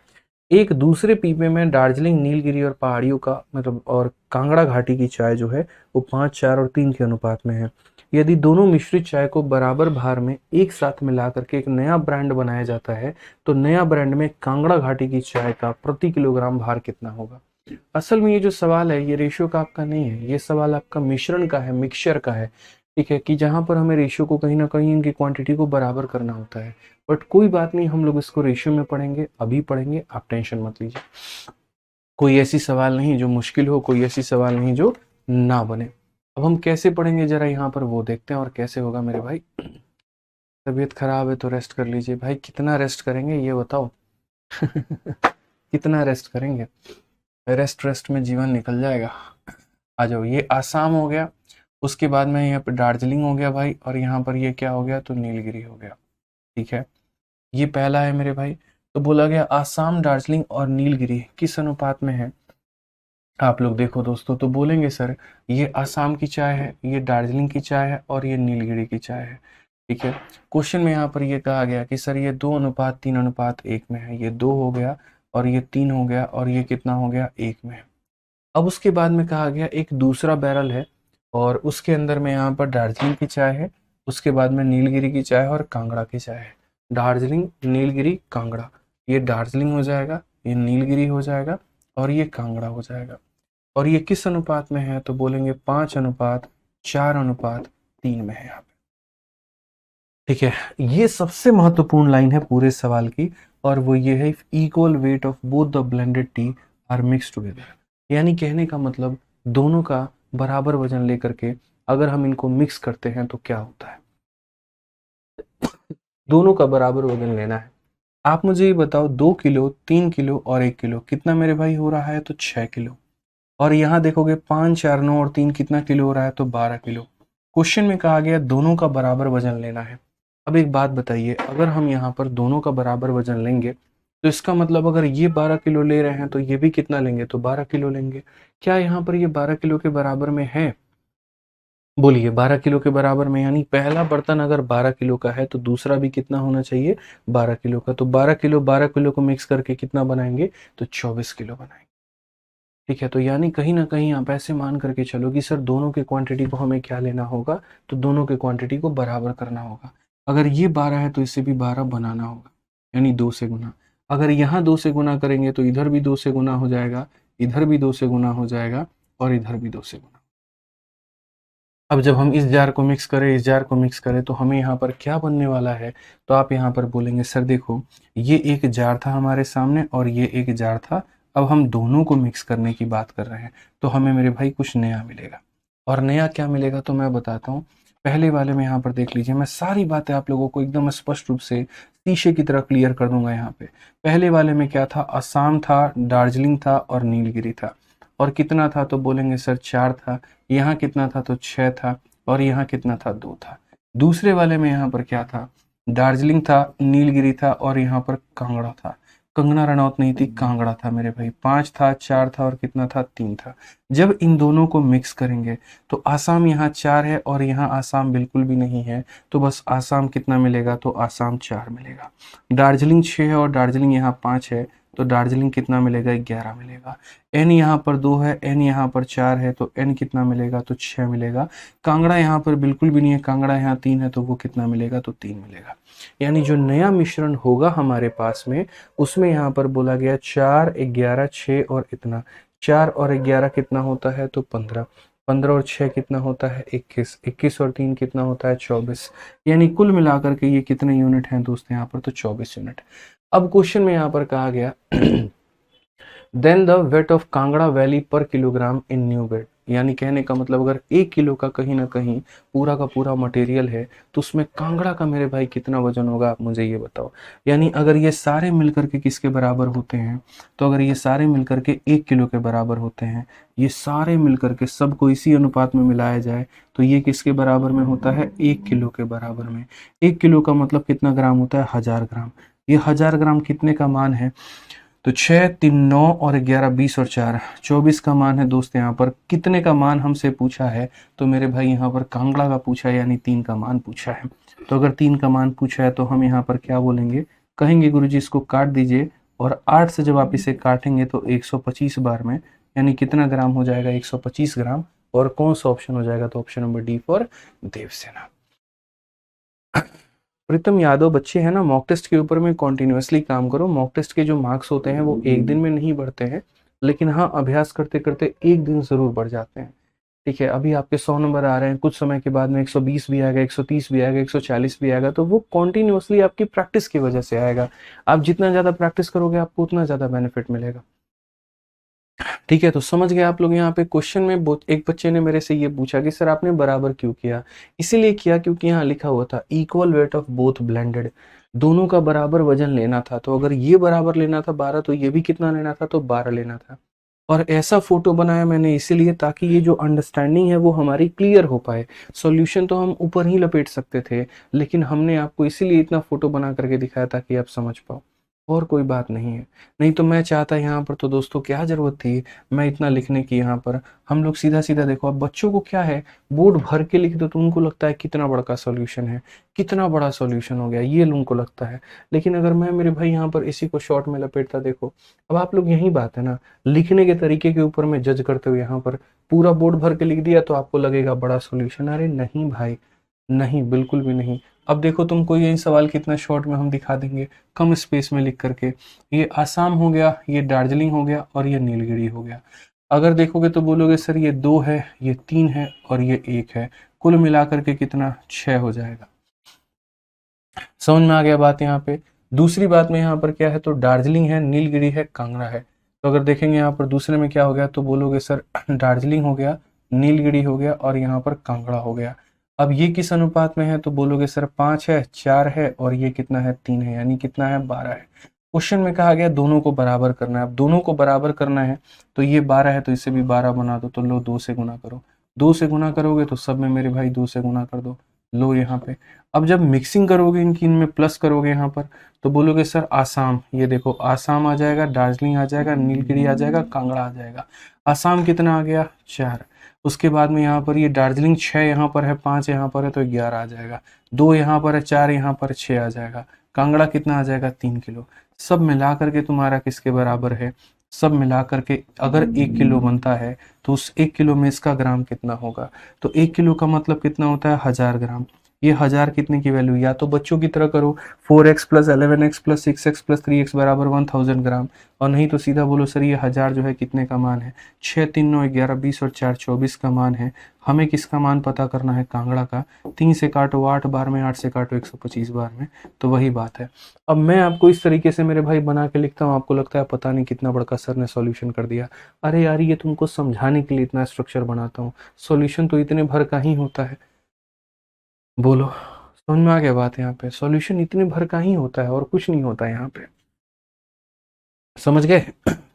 एक दूसरे पीपे में दार्जिलिंग, नीलगिरी और पहाड़ियों का मतलब और कांगड़ा घाटी की चाय जो है वो 5, 4 और 3 के अनुपात में है। यदि दोनों मिश्रित चाय को बराबर भार में एक साथ मिला करके एक नया ब्रांड बनाया जाता है, तो नया ब्रांड में कांगड़ा घाटी की चाय का प्रति किलोग्राम भार कितना होगा? असल में ये जो सवाल है ये रेशियो का आपका नहीं है, ये सवाल आपका मिश्रण का है, मिक्सचर का है। ठीक है, कि जहां पर हमें रेशियो को कहीं ना कहीं इनकी क्वांटिटी को बराबर करना होता है। बट कोई बात नहीं, हम लोग इसको रेशियो में पढ़ेंगे, अभी पढ़ेंगे, आप टेंशन मत लीजिए। कोई ऐसी सवाल नहीं जो मुश्किल हो, कोई ऐसी सवाल नहीं जो ना बने। अब हम कैसे पढ़ेंगे जरा यहाँ पर वो देखते हैं, और कैसे होगा मेरे भाई। तबीयत खराब है तो रेस्ट कर लीजिए भाई। कितना रेस्ट करेंगे ये बताओ? कितना रेस्ट करेंगे? रेस्ट रेस्ट में जीवन निकल जाएगा। आ जाओ, ये आसाम हो गया, उसके बाद में यहाँ पे दार्जिलिंग हो गया भाई, और यहाँ पर ये क्या हो गया? तो नीलगिरी हो गया। ठीक है, ये पहला है मेरे भाई। तो बोला गया आसाम, दार्जिलिंग और नीलगिरी किस अनुपात में है? आप लोग देखो दोस्तों, तो बोलेंगे सर ये आसाम की चाय है, ये दार्जिलिंग की चाय है, और ये नीलगिरी की चाय है। ठीक है, क्वेश्चन में यहाँ पर ये कहा गया कि सर ये 2:3:1 में है, ये 2 हो गया, और ये 3 हो गया, और ये कितना हो गया? 1 में है। अब उसके बाद में कहा गया एक दूसरा बैरल है, और उसके अंदर में यहाँ पर दार्जिलिंग की चाय है, उसके बाद में नीलगिरी की चाय है, और कांगड़ा की चाय है। दार्जिलिंग, नीलगिरी, कांगड़ा। ये दार्जिलिंग हो जाएगा, ये नीलगिरी हो जाएगा, और ये कांगड़ा हो जाएगा। और ये किस अनुपात में है? तो बोलेंगे 5:4:3 में है यहाँ पे। ठीक है, ये सबसे महत्वपूर्ण लाइन है पूरे सवाल की, और वो ये है equal weight of both the blended T R mix together. यानी कहने का मतलब दोनों का बराबर वजन लेकर के अगर हम इनको मिक्स करते हैं तो क्या होता है? दोनों का बराबर वजन लेना है। आप मुझे ये बताओ, 2 किलो, 3 किलो और 1 किलो कितना मेरे भाई हो रहा है? तो 6 किलो। और यहाँ देखोगे 5, 4, 9 और 3 कितना किलो हो रहा है? तो 12 किलो। क्वेश्चन में कहा गया दोनों का बराबर वजन लेना है। अब एक बात बताइए, अगर हम यहाँ पर दोनों का बराबर वजन लेंगे तो इसका मतलब अगर ये 12 किलो ले रहे हैं तो ये भी कितना लेंगे? तो 12 किलो लेंगे। क्या यहाँ पर ये 12 किलो के बराबर में है? बोलिए, 12 किलो के बराबर में, यानी पहला बर्तन अगर 12 किलो का है तो दूसरा भी कितना होना चाहिए? 12 किलो का। तो 12 किलो को मिक्स करके कितना बनाएंगे? तो 24 किलो बनाएंगे। ठीक है, तो यानी कहीं ना कहीं आप ऐसे मान करके चलो कि सर दोनों के क्वांटिटी को हमें क्या लेना होगा? तो दोनों के क्वांटिटी को बराबर करना होगा। अगर ये 12 है तो इसे भी 12 बनाना होगा, यानी 2 से गुना। अगर यहाँ 2 से गुना करेंगे तो इधर भी 2 से गुना हो जाएगा, इधर भी 2 से गुना हो जाएगा, और इधर भी 2 से गुना। अब जब हम इस जार को मिक्स करें, इस जार को मिक्स करें, तो हमें यहाँ पर क्या बनने वाला है? तो आप यहाँ पर बोलेंगे सर देखो, ये एक जार था हमारे सामने और ये एक जार था, अब हम दोनों को मिक्स करने की बात कर रहे हैं, तो हमें मेरे भाई कुछ नया मिलेगा। और नया क्या मिलेगा? तो मैं बताता हूँ। पहले वाले में यहाँ पर देख लीजिए, मैं सारी बातें आप लोगों को एकदम स्पष्ट रूप से शीशे की तरह क्लियर कर दूंगा यहाँ पे। पहले वाले में क्या था, असम था, दार्जिलिंग था और नीलगिरी था। और कितना था तो बोलेंगे सर 4 था। यहाँ कितना था तो 6 था। और यहाँ कितना था 2 था। दूसरे वाले में यहाँ पर क्या था, दार्जिलिंग था, नीलगिरी था और यहाँ पर कांगड़ा था। कंगना रनौत नहीं थी, कांगड़ा था मेरे भाई। 5 था, 4 था और कितना था 3 था। जब इन दोनों को मिक्स करेंगे तो आसाम यहाँ 4 है और यहाँ आसाम बिल्कुल भी नहीं है, तो बस आसाम कितना मिलेगा तो आसाम 4 मिलेगा। दार्जिलिंग 6 है और दार्जिलिंग यहाँ 5 है, तो दार्जिलिंग कितना मिलेगा 11 मिलेगा। एन यहाँ पर 2 है, एन यहाँ पर 4 है, तो एन कितना मिलेगा तो 6 मिलेगा। कांगड़ा यहाँ पर बिल्कुल भी नहीं है, कांगड़ा यहाँ 3 है, तो वो कितना मिलेगा तो 3 मिलेगा। यानी जो नया मिश्रण होगा हमारे पास में, उसमें यहाँ पर बोला गया 4, 11, 6 और इतना। 4 और 11 कितना होता है तो 15। 15 और 6 कितना होता है 21। 21 और 3 कितना होता है 24। यानी कुल मिलाकर के ये कितने यूनिट हैं दोस्त यहाँ पर तो 24 यूनिट। अब क्वेश्चन में यहाँ पर कहा गया then the weight of Kangra valley per kilogram in new bed. यानी कहने का मतलब अगर 1 किलो का कहीं ना कहीं पूरा का पूरा मटेरियल है, तो उसमें कांगड़ा का मेरे भाई कितना वजन होगा, आप मुझे ये बताओ। यानी अगर ये सारे मिलकर के किसके बराबर होते हैं, तो अगर ये सारे मिलकर के 1 किलो के बराबर होते हैं, ये सारे मिलकर के सबको इसी अनुपात में मिलाया जाए, तो ये किसके बराबर में होता है 1 किलो के बराबर में। 1 किलो का मतलब कितना ग्राम होता है 1000 ग्राम। ये 1000 ग्राम कितने का मान है तो 6, 3, 9 और 11, 20 और 4, 24 का मान है दोस्त। यहाँ पर कितने का मान हमसे पूछा है तो मेरे भाई यहाँ पर कांगड़ा का पूछा है, यानी 3 का मान पूछा है। तो अगर 3 का मान पूछा है तो हम यहाँ पर क्या बोलेंगे, कहेंगे गुरुजी इसको काट दीजिए, और 8 से जब आप इसे काटेंगे तो 125 बार में, यानी कितना ग्राम हो जाएगा 125 ग्राम। और कौन सा ऑप्शन हो जाएगा तो option number D for Devsena. Pritam Yadav बच्चे हैं ना, मॉक टेस्ट के ऊपर में कॉन्टिन्यूसली काम करो। मॉक टेस्ट के जो मार्क्स होते हैं वो एक दिन में नहीं बढ़ते हैं, लेकिन हाँ अभ्यास करते करते एक दिन जरूर बढ़ जाते हैं। ठीक है, अभी आपके 100 नंबर आ रहे हैं, कुछ समय के बाद में 120 भी आएगा, 130 भी आएगा, 140 भी आएगा, तो वो कॉन्टिन्यूसली आपकी प्रैक्टिस की वजह से आएगा। आप जितना ज्यादा प्रैक्टिस करोगे आपको उतना ज्यादा बेनिफिट मिलेगा। ठीक है, तो समझ गए आप लोग। यहाँ पे क्वेश्चन में एक बच्चे ने मेरे से ये पूछा कि सर आपने बराबर क्यों किया। इसीलिए किया क्योंकि यहाँ लिखा हुआ था equal weight of both blended, दोनों का बराबर वजन लेना था। तो अगर ये बराबर लेना था 12, तो ये भी कितना लेना था तो 12 लेना था। और ऐसा फोटो बनाया मैंने इसीलिए ताकि ये जो अंडरस्टैंडिंग है वो हमारी क्लियर हो पाए। सॉल्यूशन तो हम ऊपर ही लपेट सकते थे, लेकिन हमने आपको इसीलिए इतना फोटो बना करके दिखाया ताकि आप समझ पाओ, और कोई बात नहीं है। नहीं तो मैं चाहता यहाँ पर तो दोस्तों क्या जरूरत थी मैं इतना लिखने की। यहाँ पर हम लोग सीधा सीधा देखो, अब बच्चों को क्या है, बोर्ड भर के लिख दो तो उनको लगता है कितना बड़ा का सॉल्यूशन है, कितना बड़ा सॉल्यूशन हो गया, ये उनको लगता है। लेकिन अगर मैं मेरे भाई यहाँ पर इसी को शॉर्ट में लपेटता, देखो अब आप लोग यही बात है ना, लिखने के तरीके के ऊपर में जज करते हुए यहाँ पर पूरा बोर्ड भर के लिख दिया तो आपको लगेगा बड़ा सॉल्यूशन। अरे नहीं भाई, नहीं, बिल्कुल भी नहीं। अब देखो तुमको यही सवाल कितना शॉर्ट में हम दिखा देंगे, कम स्पेस में लिख करके। ये आसाम हो गया, ये दार्जिलिंग हो गया और ये नीलगिरी हो गया। अगर देखोगे तो बोलोगे सर ये 2 है, ये 3 है और ये 1 है, कुल मिलाकर के कितना 6 हो जाएगा। समझ में आ गया बात यहाँ पे। दूसरी बात में यहाँ पर क्या है तो दार्जिलिंग है, नीलगिरी है, कांगड़ा है। तो अगर देखेंगे यहाँ पर दूसरे में क्या हो गया तो बोलोगे सर दार्जिलिंग हो गया, नीलगिरी हो गया और यहाँ पर कांगड़ा हो गया। अब ये किस अनुपात में है तो बोलोगे सर 5 है, 4 है और ये कितना है 3 है, यानी कितना है 12 है। क्वेश्चन में कहा गया दोनों को बराबर करना है। अब दोनों को बराबर करना है तो ये 12 है तो इसे भी 12 बना दो, तो लो 2 से गुना करो। 2 से गुना करोगे तो सब में मेरे भाई 2 से गुना कर दो, लो यहाँ पे। अब जब मिक्सिंग करोगे इनकी, इनमें प्लस करोगे यहाँ पर, तो बोलोगे सर आसाम, ये देखो आसाम आ जाएगा, दार्जिलिंग आ जाएगा, नीलगिरी आ जाएगा, कांगड़ा आ जाएगा। आसाम कितना आ गया 4। उसके बाद में यहाँ पर ये दार्जिलिंग 6 यहाँ पर है, 5 यहाँ पर है तो 11 आ जाएगा। 2 यहाँ पर है, 4 यहाँ पर, 6 आ जाएगा। कांगड़ा कितना आ जाएगा 3 किलो। सब मिला करके तुम्हारा किसके बराबर है, सब मिला करके अगर 1 किलो बनता है तो उस 1 किलो में इसका ग्राम कितना होगा, तो 1 किलो का मतलब कितना होता है 1000 ग्राम। ये 1000 कितने की वैल्यू, या तो बच्चों की तरह करो 4x plus 11x plus 6x plus 3x बराबर 1000 ग्राम, और नहीं तो सीधा बोलो सर ये 1000 जो है कितने का मान है, 6, 3, 9, 11, 20 और 4, 24 का मान है। हमें किसका मान पता करना है, कांगड़ा का। 3 से काटो 8 बार में, 8 से काटो 125 बार में, तो वही बात है। अब मैं आपको इस तरीके से मेरे भाई बना के लिखता हूँ, आपको लगता है पता नहीं कितना बड़का सर ने सॉल्यूशन कर दिया। अरे यार ये तुमको समझाने के लिए इतना स्ट्रक्चर बनाता हूँ, सॉल्यूशन तो इतने भर का ही होता है। बोलो, समझ में आ गया बात? यहाँ पे सॉल्यूशन इतने भर का ही होता है और कुछ नहीं होता यहाँ पे, समझ गए?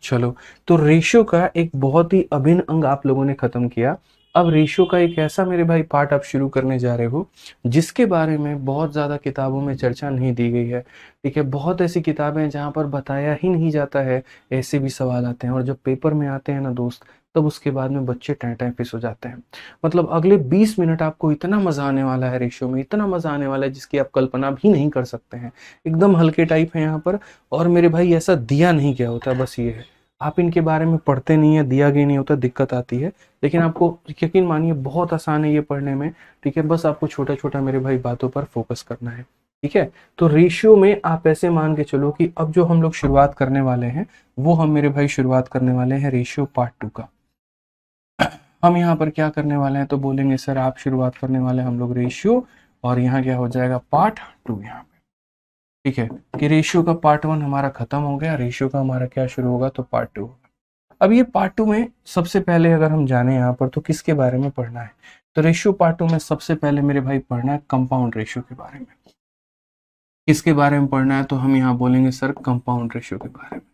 चलो, तो रेशियो का एक बहुत ही अभिन्न अंग आप लोगों ने खत्म किया। अब रेशियो का एक ऐसा मेरे भाई पार्ट आप शुरू करने जा रहे हो जिसके बारे में बहुत ज़्यादा किताबों में चर्चा नहीं दी गई है, ठीक है? बहुत ऐसी किताबें हैं जहाँ पर बताया ही नहीं जाता है, ऐसे भी सवाल आते हैं और जब पेपर में आते हैं ना दोस्त, तब उसके बाद में बच्चे टैं फिस हो जाते हैं। मतलब अगले 20 मिनट आपको इतना मज़ा आने वाला है रेशियो में, इतना मज़ा आने वाला है जिसकी आप कल्पना भी नहीं कर सकते हैं। एकदम हल्के टाइप है यहाँ पर। और मेरे भाई ऐसा दिया नहीं गया होता, बस ये है, आप इनके बारे में पढ़ते नहीं है, दिया गया नहीं होता, दिक्कत आती है। लेकिन आपको यकीन मानिए बहुत आसान है ये पढ़ने में, ठीक है? बस आपको छोटा छोटा मेरे भाई बातों पर फोकस करना है, ठीक है? तो रेशियो में आप ऐसे मान के चलो कि अब जो हम लोग शुरुआत करने वाले हैं वो हम मेरे भाई शुरुआत करने वाले हैं रेशियो पार्ट 2 का। हम यहाँ पर क्या करने वाले हैं, तो बोलेंगे सर आप शुरुआत करने वाले हैं हम लोग रेशियो, और यहाँ क्या हो जाएगा पार्ट 2 यहाँ पे, ठीक है? कि रेशियो का पार्ट 1 हमारा खत्म हो गया, रेशियो का हमारा क्या शुरू होगा, तो पार्ट 2 होगा। अब ये पार्ट 2 में सबसे पहले अगर हम जाने यहाँ पर तो किसके बारे में पढ़ना है, तो रेशियो पार्ट 2 में सबसे पहले मेरे भाई पढ़ना है कंपाउंड रेशियो के बारे में। किसके बारे में पढ़ना है, तो हम यहाँ बोलेंगे सर कंपाउंड रेशियो के बारे में,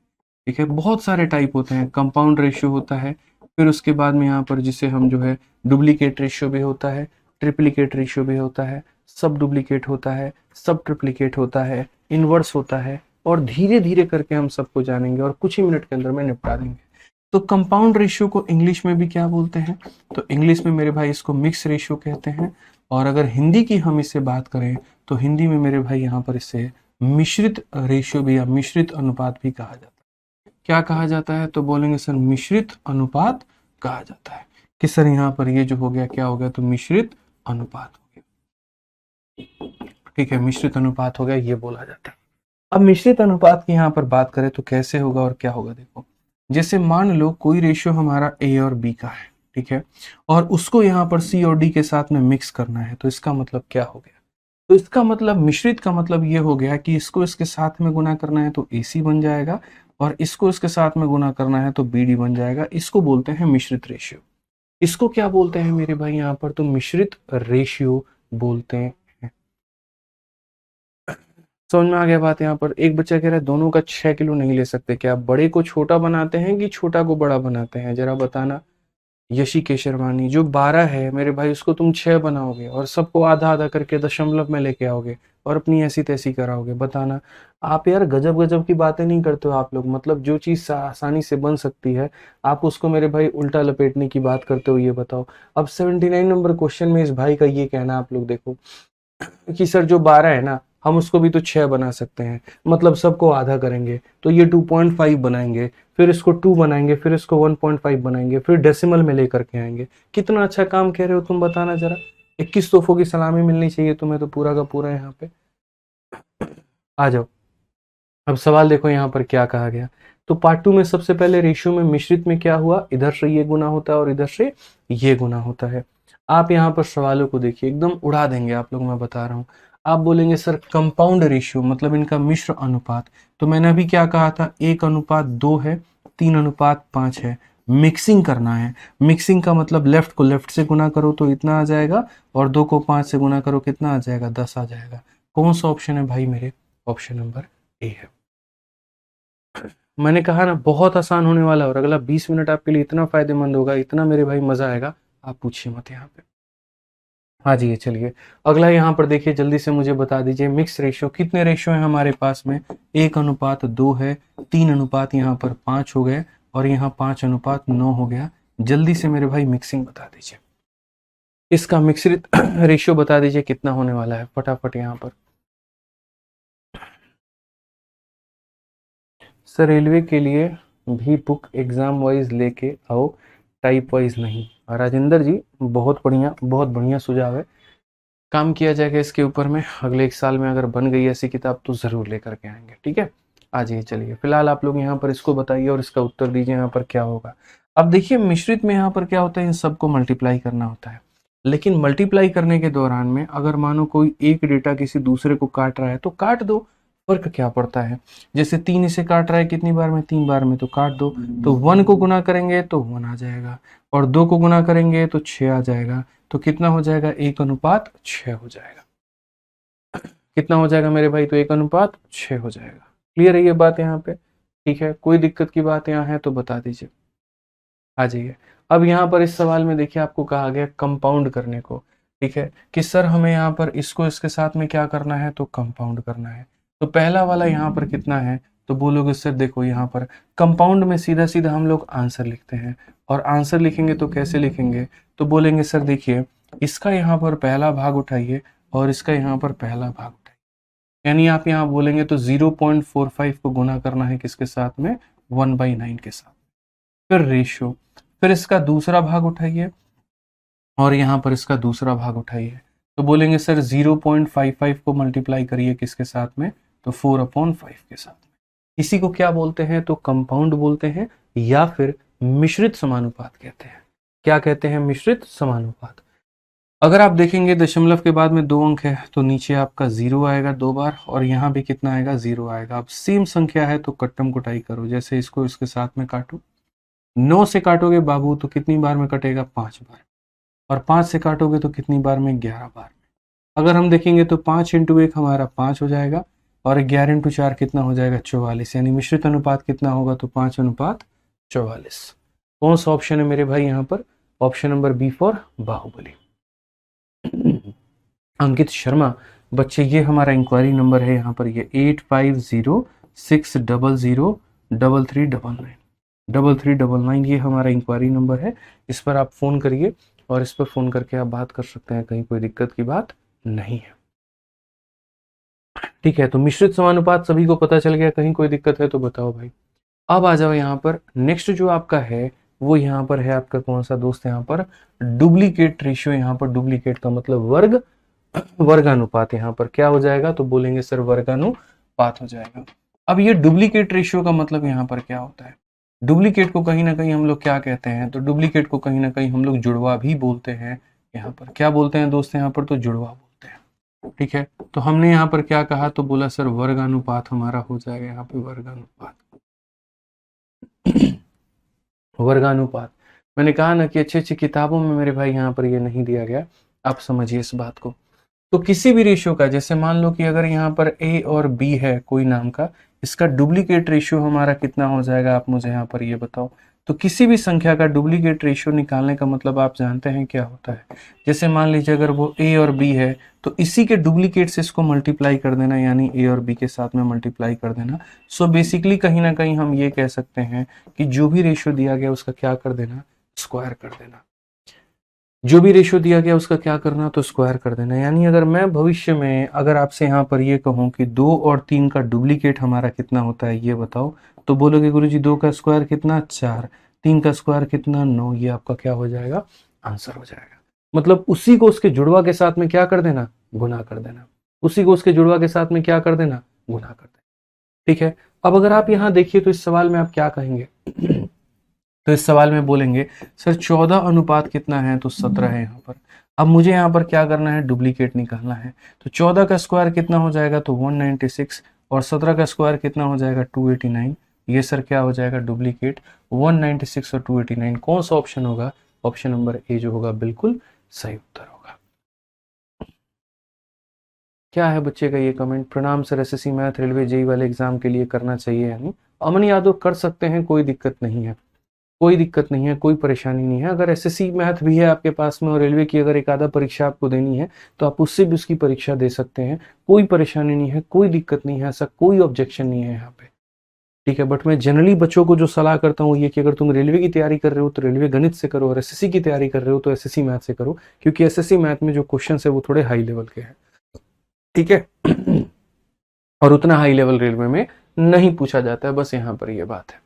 ठीक है? बहुत सारे टाइप होते हैं, कंपाउंड रेशियो होता है, फिर उसके बाद में यहाँ पर जिसे हम जो है डुप्लीकेट रेशियो भी होता है, ट्रिप्लीकेट रेशियो भी होता है, सब डुप्लीकेट होता है, सब ट्रिप्लीकेट होता है, इनवर्स होता है, और धीरे धीरे करके हम सबको जानेंगे और कुछ ही मिनट के अंदर में निपटा देंगे। तो कंपाउंड रेशियो को इंग्लिश में भी क्या बोलते हैं, तो इंग्लिश में मेरे भाई इसको मिक्स रेशियो कहते हैं, और अगर हिंदी की हम इससे बात करें तो हिंदी में मेरे भाई यहाँ पर इससे मिश्रित रेशियो भी या मिश्रित अनुपात भी कहा जाता है। क्या कहा जाता है, तो बोलेंगे सर मिश्रित अनुपात कहा जाता है कि सर यहाँ पर ये जो हो गया क्या हो गया, तो मिश्रित अनुपात हो गया, ठीक है? मिश्रित अनुपात हो गया, ये बोला जाता है। अब मिश्रित अनुपात की यहाँ पर बात करें तो कैसे होगा और क्या होगा, देखो, जैसे मान लो कोई रेशियो हमारा ए और बी का है, ठीक है? और उसको यहाँ पर सी और डी के साथ में मिक्स करना है, तो इसका मतलब क्या हो गया, तो इसका मतलब मिश्रित का मतलब ये हो गया कि इसको इसके साथ में गुना करना है तो AC बन जाएगा, और इसको इसके साथ में गुना करना है तो BD बन जाएगा। इसको बोलते हैं मिश्रित रेशियो। इसको क्या बोलते हैं मेरे भाई यहाँ पर, तो मिश्रित रेशियो बोलते हैं। समझ में आ गया बात? यहाँ पर एक बच्चा कह रहा है दोनों का 6 किलो नहीं ले सकते क्या, बड़े को छोटा बनाते हैं कि छोटा को बड़ा बनाते हैं, जरा बताना। यशी केशरवानी, जो 12 है मेरे भाई उसको तुम 6 बनाओगे और सबको आधा आधा करके दशमलव में लेके आओगे और अपनी ऐसी तैसी कराओगे, बताना। आप यार गजब गजब की बातें नहीं करते हो आप लोग, मतलब जो चीज़ आसानी से बन सकती है आप उसको मेरे भाई उल्टा लपेटने की बात करते हो, ये बताओ। अब 79 नंबर क्वेश्चन में इस भाई का ये कहना, आप लोग देखो कि सर जो 12 है ना हम उसको भी तो 6 बना सकते हैं, मतलब सबको आधा करेंगे तो ये 2.5 बनाएंगे, फिर इसको 2 बनाएंगे, फिर इसको 1.5 बनाएंगे, फिर डेसिमल में लेकर के आएंगे। कितना अच्छा काम कह रहे हो तुम, बताना जरा। 21 तोहफों की सलामी मिलनी चाहिए तुम्हें तो पूरा का पूरा यहाँ पे। आ जाओ, अब सवाल देखो यहाँ पर क्या कहा गया। तो पार्ट 2 में सबसे पहले रेशियो में मिश्रित में क्या हुआ, इधर से ये गुना होता है और इधर से ये गुना होता है। आप यहाँ पर सवालों को देखिए, एकदम उड़ा देंगे आप लोग, मैं बता रहा हूँ। आप बोलेंगे सर कंपाउंड रेशियो मतलब इनका मिश्र अनुपात, तो मैंने अभी क्या कहा था, 1:2 है, 3:5 है। मिक्सिंग करना है, मिक्सिंग का मतलब लेफ्ट को लेफ्ट से गुना करो तो इतना आ जाएगा, और 2 को 5 से गुना करो कितना आ जाएगा, 10 आ जाएगा। कौन सा ऑप्शन है भाई मेरे, ऑप्शन नंबर ए है। मैंने कहा ना बहुत आसान होने वाला है, और अगला 20 मिनट आपके लिए इतना फायदेमंद होगा, इतना मेरे भाई मजा आएगा, आप पूछिए मत यहाँ पे। हाँ जी, ये चलिए अगला यहाँ पर देखिए, जल्दी से मुझे बता दीजिए मिक्स रेशियो कितने रेशियो है हमारे पास में, 1:2 है, 3 यहाँ पर 5 हो गए, और यहाँ 5:9 हो गया। जल्दी से मेरे भाई मिक्सिंग बता दीजिए, इसका मिश्रित रेशियो बता दीजिए कितना होने वाला है, फटाफट यहाँ पर। सर रेलवे के लिए भी बुक एग्जाम वाइज लेके आओ, टाइप वाइज नहीं। राजेंद्र जी बहुत बढ़िया सुझाव है, काम किया जाएगा इसके ऊपर में, अगले 1 साल में अगर बन गई ऐसी किताब तो ज़रूर लेकर के आएंगे, ठीक है? आ जाइए, चलिए फिलहाल आप लोग यहाँ पर इसको बताइए और इसका उत्तर दीजिए यहाँ पर क्या होगा। अब देखिए मिश्रित में यहाँ पर क्या होता है, इन सबको मल्टीप्लाई करना होता है, लेकिन मल्टीप्लाई करने के दौरान में अगर मानो कोई एक डेटा किसी दूसरे को काट रहा है तो काट दो, फर्क क्या पड़ता है। जैसे 3 इसे काट रहा है कितनी बार में, 3 बार में, तो काट दो। तो 1 को गुना करेंगे तो 1 आ जाएगा, और 2 को गुना करेंगे तो 6 आ जाएगा, तो कितना हो जाएगा 1:6 हो जाएगा। कितना हो जाएगा मेरे भाई, तो 1:6 हो जाएगा। क्लियर है ये बात यहाँ पे, ठीक है। कोई दिक्कत की बात यहाँ है तो बता दीजिए, आ जाइए। अब यहाँ पर इस सवाल में देखिए आपको कहा गया कंपाउंड करने को, ठीक है, कि सर हमें यहाँ पर इसको इसके साथ में क्या करना है, तो कंपाउंड करना है। तो पहला वाला यहाँ पर कितना है, तो बोलोगे सर देखो यहाँ पर कंपाउंड में सीधा सीधा हम लोग आंसर लिखते हैं, और आंसर लिखेंगे तो कैसे लिखेंगे, तो बोलेंगे सर देखिए इसका यहाँ पर पहला भाग उठाइए और इसका यहाँ पर पहला भाग उठाइए, यानी आप यहाँ बोलेंगे तो 0.45 को गुना करना है किसके साथ में, 1/9 के साथ। फिर रेशियो, फिर इसका दूसरा भाग उठाइए और यहाँ पर इसका दूसरा भाग उठाइए, तो बोलेंगे सर 0.55 को मल्टीप्लाई करिए किसके साथ में, तो 4/5 के साथ में। इसी को क्या बोलते हैं, तो कंपाउंड बोलते हैं, या फिर मिश्रित समानुपात कहते हैं। क्या कहते हैं, मिश्रित समानुपात। अगर आप देखेंगे दशमलव के बाद में 2 अंक है तो नीचे आपका 0 आएगा 2 बार, और यहाँ भी कितना आएगा, 0 आएगा। अब सेम संख्या है तो कट्टम कुटाई करो, जैसे इसको इसके साथ में काटो। 9 से काटोगे बाबू तो कितनी बार में कटेगा, 5 बार, और 5 से काटोगे तो कितनी बार में, 11 बार में। अगर हम देखेंगे तो 5 × 1 हमारा 5 हो जाएगा, और 11 × 4 कितना हो जाएगा, 44, यानी मिश्रित अनुपात कितना होगा, तो 5:44। कौन सा ऑप्शन है मेरे भाई यहाँ पर, option number B for Baahubali. Ankit Sharma बच्चे, ये हमारा इंक्वायरी नंबर है यहाँ पर, ये 8506003399 3399, ये हमारा इंक्वायरी नंबर है। इस पर आप फ़ोन करिए और इस पर फ़ोन करके आप बात कर सकते हैं, कहीं कोई दिक्कत की बात नहीं है, ठीक है। तो मिश्रित समानुपात सभी को पता चल गया, कहीं कोई दिक्कत है तो बताओ भाई। अब आ जाओ यहाँ पर, नेक्स्ट जो आपका है वो यहाँ पर है आपका कौन सा दोस्त, यहाँ पर डुप्लीकेट रेशियो। यहाँ पर डुप्लीकेट का मतलब वर्गानुपात, यहाँ पर क्या हो जाएगा, तो बोलेंगे सर वर्गानुपात हो जाएगा। अब ये डुप्लीकेट रेशियो का मतलब यहाँ पर क्या होता है, डुप्लीकेट को कहीं ना कहीं हम लोग क्या कहते हैं, तो डुप्लीकेट को कहीं ना कहीं हम लोग जुड़वा भी बोलते हैं। यहाँ पर क्या बोलते हैं दोस्त, यहाँ पर तो जुड़वा बोलते हैं, ठीक है। तो हमने यहाँ पर क्या कहा, तो बोला सर वर्गानुपात हमारा हो जाएगा यहाँ पे वर्गानुपात। वर्गानुपात मैंने कहा ना कि अच्छी अच्छी किताबों में मेरे भाई यहाँ पर ये नहीं दिया गया, आप समझिए इस बात को। तो किसी भी रेशियो का, जैसे मान लो कि अगर यहाँ पर ए और बी है कोई नाम का, इसका डुप्लीकेट रेशियो हमारा कितना हो जाएगा, आप मुझे यहाँ पर ये बताओ। तो किसी भी संख्या का डुप्लीकेट रेशियो निकालने का मतलब आप जानते हैं क्या होता है। जैसे मान लीजिए अगर वो ए और बी है तो इसी के डुप्लीकेट से इसको मल्टीप्लाई कर देना, यानी ए और बी के साथ में मल्टीप्लाई कर देना। सो बेसिकली कहीं ना कहीं हम ये कह सकते हैं कि जो भी रेशियो दिया गया उसका क्या कर देना, स्क्वायर कर देना। जो भी रेशियो दिया गया उसका क्या करना, तो स्क्वायर कर देना। यानी अगर मैं भविष्य में अगर आपसे यहाँ पर ये कहूँ कि 2 और 3 का डुप्लीकेट हमारा कितना होता है ये बताओ, तो बोलोगे गुरुजी 2 का स्क्वायर कितना, 4, 3 का स्क्वायर कितना, 9। ये आपका क्या हो जाएगा, आंसर हो जाएगा। मतलब उसी को उसके जुड़वा के साथ में क्या कर देना, गुना कर देना। उसी को उसके जुड़वा के साथ में क्या कर देना, गुना कर देना, ठीक है। अब अगर आप यहाँ देखिए तो इस सवाल में आप क्या कहेंगे, तो इस सवाल में बोलेंगे सर 14 अनुपात कितना है, तो 17 है यहाँ पर। अब मुझे यहाँ पर क्या करना है, डुप्लीकेट निकालना है। तो 14 का स्क्वायर कितना हो जाएगा, तो 196, और 17 का स्क्वायर कितना हो जाएगा, 289। ये सर क्या हो जाएगा, डुप्लीकेट 196 और 289। कौन सा ऑप्शन होगा, ऑप्शन नंबर ए जो होगा बिल्कुल सही उत्तर होगा। क्या है बच्चे का ये कमेंट, प्रणाम sir, SSC math railway JE वाले एग्जाम के लिए करना चाहिए, यानी अमन यादव कर सकते हैं, कोई दिक्कत नहीं है, कोई दिक्कत नहीं है, कोई परेशानी नहीं है। अगर एसएससी मैथ भी है आपके पास में और रेलवे की अगर एक आधा परीक्षा आपको देनी है तो आप उससे भी उसकी परीक्षा दे सकते हैं, कोई परेशानी नहीं है, कोई दिक्कत नहीं है, ऐसा कोई ऑब्जेक्शन नहीं है यहाँ पे, ठीक है। बट मैं जनरली बच्चों को जो सलाह करता हूँ ये कि अगर तुम रेलवे की तैयारी कर रहे हो तो रेलवे गणित से करो, और एसएससी की तैयारी कर रहे हो तो एसएससी मैथ से करो, क्योंकि एसएससी मैथ में जो क्वेश्चन है वो थोड़े हाई लेवल के हैं, ठीक है। और उतना हाई लेवल रेलवे में नहीं पूछा जाता है, बस यहाँ पर ये बात है।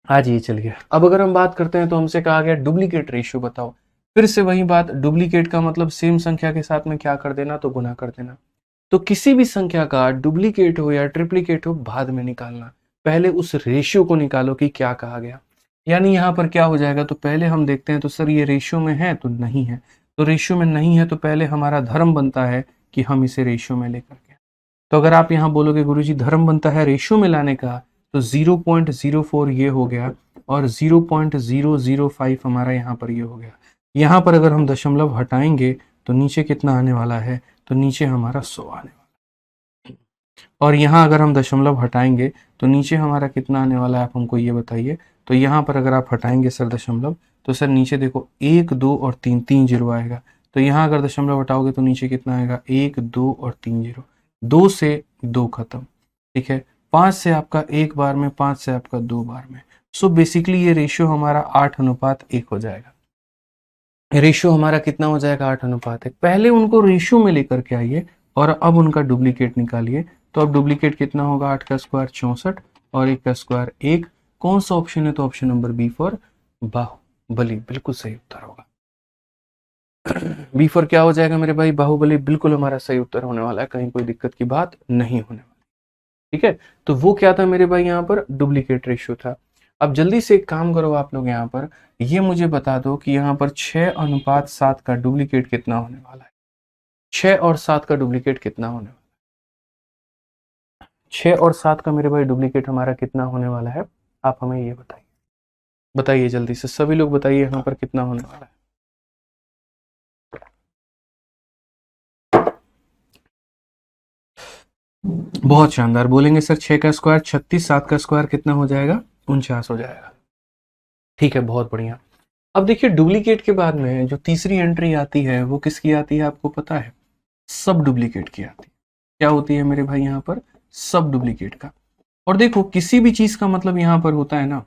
आज ये चलिए, अब अगर हम बात करते हैं तो हमसे कहा गया डुप्लीकेट रेशियो बताओ। फिर से वही बात, डुप्लीकेट का मतलब सेम संख्या के साथ में क्या कर देना, तो गुना कर देना। तो किसी भी संख्या का डुप्लीकेट हो या ट्रिप्लीकेट हो बाद में निकालना, पहले उस रेशियो को निकालो कि क्या कहा गया। यानी यहाँ पर क्या हो जाएगा, तो पहले हम देखते हैं तो सर ये रेशियो में है तो नहीं है, तो रेशियो में नहीं है तो पहले हमारा धर्म बनता है कि हम इसे रेशियो में लेकर के। तो अगर आप यहाँ बोलोगे गुरुजी धर्म बनता है रेशियो में लाने का, तो 0.04 ये हो गया और 0.005 हमारा यहाँ पर ये हो गया। यहाँ पर अगर हम दशमलव हटाएंगे तो नीचे कितना आने वाला है, तो नीचे हमारा 100 आने वाला है। और यहाँ अगर हम दशमलव हटाएंगे तो नीचे हमारा कितना आने वाला है, आप हमको ये बताइए। तो यहाँ पर अगर आप हटाएंगे सर दशमलव, तो सर नीचे देखो 1 2 और 3, 3 जीरो आएगा। तो यहाँ अगर दशमलव हटाओगे तो नीचे कितना आएगा, 1 2 और 3 जीरो, 2 से 2 खत्म, ठीक है। 5 से आपका 1 बार में, 5 से आपका 2 बार में। सो बेसिकली ये रेशियो हमारा 8:1 हो जाएगा। रेशियो हमारा कितना हो जाएगा, 8:1। पहले उनको रेशियो में लेकर के आइए और अब उनका डुप्लीकेट निकालिए। तो अब डुप्लीकेट कितना होगा, 8 का स्क्वायर 64 और 1 का स्क्वायर 1। कौन सा ऑप्शन है, तो option number B for Baahubali बिल्कुल सही उत्तर होगा। बी फॉर क्या हो जाएगा मेरे भाई, बाहुबली बिल्कुल हमारा सही उत्तर होने वाला है, कहीं कोई दिक्कत की बात नहीं होने वाली, ठीक है। तो वो क्या था मेरे भाई, यहाँ पर डुप्लीकेट रेशियो था। अब जल्दी से एक काम करो आप लोग, यहाँ पर ये मुझे बता दो कि यहाँ पर 6:7 का डुप्लीकेट कितना होने वाला है। 6 और 7 का डुप्लीकेट कितना होने वाला है, 6 और 7 का मेरे भाई डुप्लीकेट हमारा कितना होने वाला है, आप हमें ये बताइए। बताइए जल्दी से सभी लोग बताइए, यहाँ पर कितना होने वाला है। बहुत शानदार, बोलेंगे सर 6 का स्क्वायर 36, 7 का स्क्वायर कितना हो जाएगा, 49 हो जाएगा, ठीक है, बहुत बढ़िया। अब देखिए डुप्लीकेट के बाद में जो तीसरी एंट्री आती है वो किसकी आती है, आपको पता है, सब डुप्लीकेट की आती है। क्या होती है मेरे भाई यहाँ पर, सब डुप्लीकेट का। और देखो किसी भी चीज का मतलब यहाँ पर होता है ना,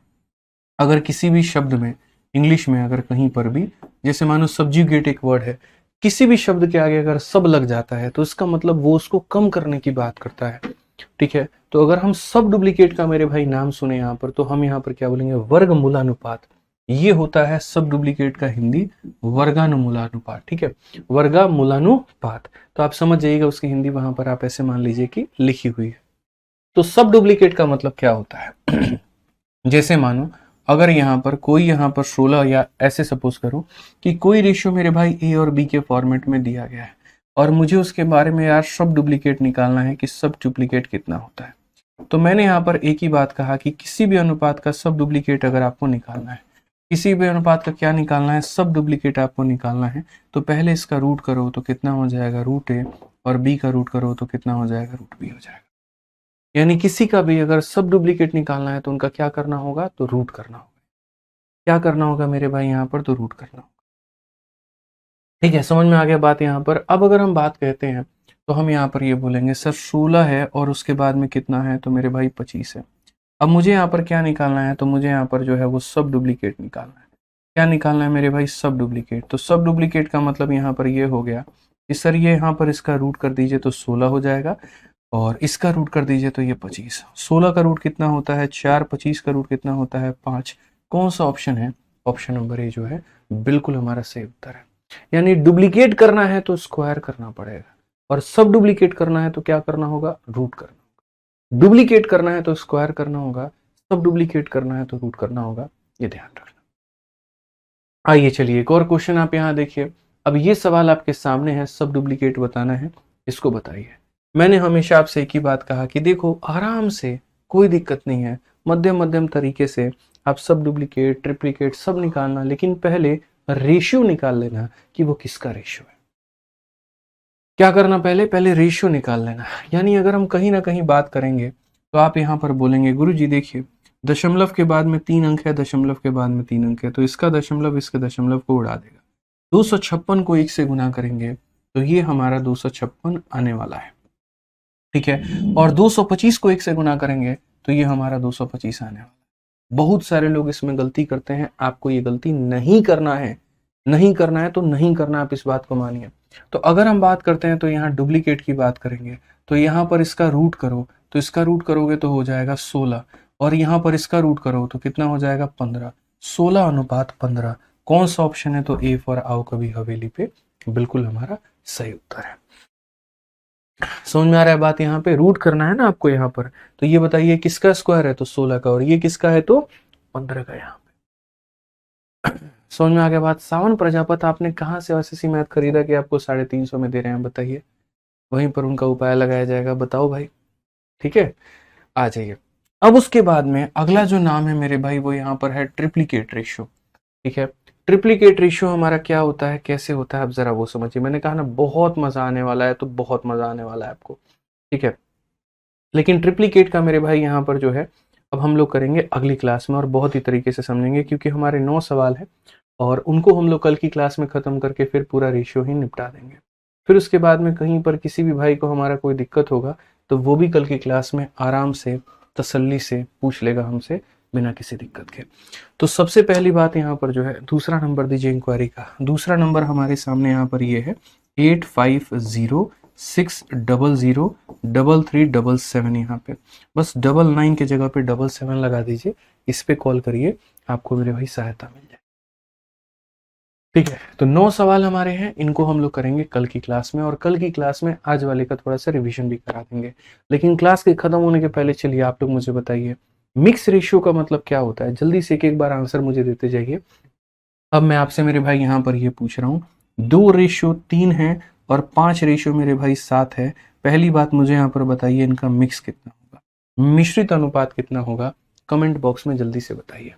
अगर किसी भी शब्द में, इंग्लिश में अगर कहीं पर भी, जैसे मानो सब्ज्यूगेट एक वर्ड है, किसी भी शब्द के आगे अगर सब लग जाता है तो इसका मतलब वो उसको कम करने की बात करता है, ठीक है। तो अगर हम सब डुप्लीकेट का मेरे भाई नाम सुने यहाँ पर, तो हम यहाँ पर क्या बोलेंगे, वर्गमूलानुपात। ये होता है सब डुप्लीकेट का हिंदी, वर्गानुमूलानुपात, ठीक है, वर्गामूलानुपात। तो आप समझ जाइएगा उसकी हिंदी वहां पर आप ऐसे मान लीजिए कि लिखी हुई है। तो सब डुप्लीकेट का मतलब क्या होता है जैसे मानो अगर यहाँ पर कोई यहाँ पर 16, या ऐसे सपोज करो कि कोई रेशियो मेरे भाई ए और बी के फॉर्मेट में दिया गया है और मुझे उसके बारे में यार सब डुप्लीकेट निकालना है कि सब डुप्लीकेट कितना होता है। तो मैंने यहाँ पर एक ही बात कहा कि किसी भी अनुपात का सब डुप्लीकेट अगर आपको निकालना है, किसी भी अनुपात का क्या निकालना है, सब डुप्लीकेट आपको निकालना है, तो पहले इसका रूट करो तो कितना हो जाएगा, रूट ए, और बी का रूट करो तो कितना हो जाएगा, रूट बी हो जाएगा। यानी किसी का भी अगर सब डुप्लीकेट निकालना है तो उनका क्या करना होगा, तो रूट करना होगा। क्या करना होगा मेरे भाई यहाँ पर, तो रूट करना होगा, ठीक है। समझ में आ गया बात यहाँ पर। अब अगर हम बात कहते हैं तो हम यहाँ पर ये बोलेंगे सर 16 है और उसके बाद में कितना है, तो मेरे भाई 25 है। अब मुझे यहाँ पर क्या निकालना है, तो मुझे यहाँ पर जो है वो सब डुप्लीकेट निकालना है। क्या निकालना है मेरे भाई, सब डुप्लीकेट। तो सब डुप्लीकेट का मतलब यहाँ पर ये हो गया कि सर ये यहाँ पर इसका रूट कर दीजिए तो 16 हो जाएगा, और इसका रूट कर दीजिए तो ये 25। 16 का रूट कितना होता है 4, 25 का रूट कितना होता है 5। कौन सा ऑप्शन है, ऑप्शन नंबर ए जो है बिल्कुल हमारा सही उत्तर है। यानी डुप्लीकेट करना है तो स्क्वायर करना पड़ेगा, और सब डुप्लीकेट करना है तो क्या करना होगा, रूट करना होगा। डुप्लीकेट करना है तो स्क्वायर करना होगा, सब डुप्लीकेट करना है तो रूट करना होगा, ये ध्यान रखना। आइए चलिए एक और क्वेश्चन आप यहाँ देखिए। अब ये सवाल आपके सामने है, सब डुप्लीकेट बताना है, इसको बताइए। मैंने हमेशा आपसे एक ही बात कहा कि देखो आराम से, कोई दिक्कत नहीं है, मध्यम मध्यम तरीके से आप सब डुप्लीकेट ट्रिप्लीकेट सब निकालना, लेकिन पहले रेशियो निकाल लेना कि वो किसका रेशियो है। क्या करना, पहले पहले रेशियो निकाल लेना। यानी अगर हम कहीं ना कहीं बात करेंगे तो आप यहाँ पर बोलेंगे गुरु जी देखिए दशमलव के बाद में 3 अंक है, दशमलव के बाद में 3 अंक है, तो इसका दशमलव इसके दशमलव को उड़ा देगा। 256 को 1 से गुना करेंगे तो ये हमारा 256 आने वाला है, ठीक है। और 225 को 1 से गुना करेंगे तो ये हमारा 225 आने वाला है। बहुत सारे लोग इसमें गलती करते हैं, आपको ये गलती नहीं करना है। नहीं करना है तो नहीं करना, आप इस बात को मानिए। तो अगर हम बात करते हैं तो यहाँ डुप्लीकेट की बात करेंगे, तो यहाँ पर इसका रूट करो, तो इसका रूट करोगे तो हो जाएगा 16, और यहाँ पर इसका रूट करो तो कितना हो जाएगा 15। 16:15 कौन सा ऑप्शन है, तो ए फॉर आओ कभी हवेली पे बिल्कुल हमारा सही उत्तर है। समझ में आ रहा है बात, यहाँ पे रूट करना है ना आपको यहाँ पर। तो ये बताइए किसका स्क्वायर है, तो 16 का, और ये किसका है तो 15 का। यहाँ पे समझ में आ गया बात। सावन प्रजापत आपने कहाँ से OSSC मैथ खरीदा कि आपको 350 में दे रहे हैं, बताइए, वहीं पर उनका उपाय लगाया जाएगा, बताओ भाई, ठीक है। आ जाइए। अब उसके बाद में अगला जो नाम है मेरे भाई वो यहाँ पर है ट्रिप्लीकेट रेशियो, ठीक है। ट्रिप्लीकेट रेशियो हमारा क्या होता है, कैसे होता है, आप जरा वो समझिए। मैंने कहा ना बहुत मजा आने वाला है, तो बहुत मजा आने वाला है आपको, ठीक है। लेकिन ट्रिप्लीकेट का मेरे भाई यहाँ पर जो है अब हम लोग करेंगे अगली क्लास में और बहुत ही तरीके से समझेंगे, क्योंकि हमारे 9 सवाल है और उनको हम लोग कल की क्लास में खत्म करके फिर पूरा रेशियो ही निपटा देंगे। फिर उसके बाद में कहीं पर किसी भी भाई को हमारा कोई दिक्कत होगा तो वो भी कल की क्लास में आराम से तसल्ली से पूछ लेगा हमसे बिना किसी दिक्कत के। तो सबसे पहली बात यहाँ पर जो है दूसरा नंबर दीजिए इंक्वायरी का। दूसरा नंबर हमारे सामने यहाँ पर ये है 8506003377 यहाँ पे। बस 99 के जगह पे 77 लगा दीजिए, इस पे कॉल करिए, आपको मेरे भाई सहायता मिल जाए, ठीक है। तो 9 सवाल हमारे हैं, इनको हम लोग करेंगे कल की क्लास में, और कल की क्लास में आज वाले का थोड़ा सा रिवीजन भी करा देंगे। लेकिन क्लास के खत्म होने के पहले चलिए आप लोग मुझे बताइए मिक्स रेशियो का मतलब क्या होता है। जल्दी से एक बार आंसर मुझे देते जाइए। अब मैं आपसे मेरे भाई यहाँ पर ये पूछ रहा हूँ 2:3 है और 5 मेरे भाई 7 है। पहली बात मुझे यहाँ पर बताइए इनका मिक्स कितना होगा, मिश्रित अनुपात कितना होगा, कमेंट बॉक्स में जल्दी से बताइए।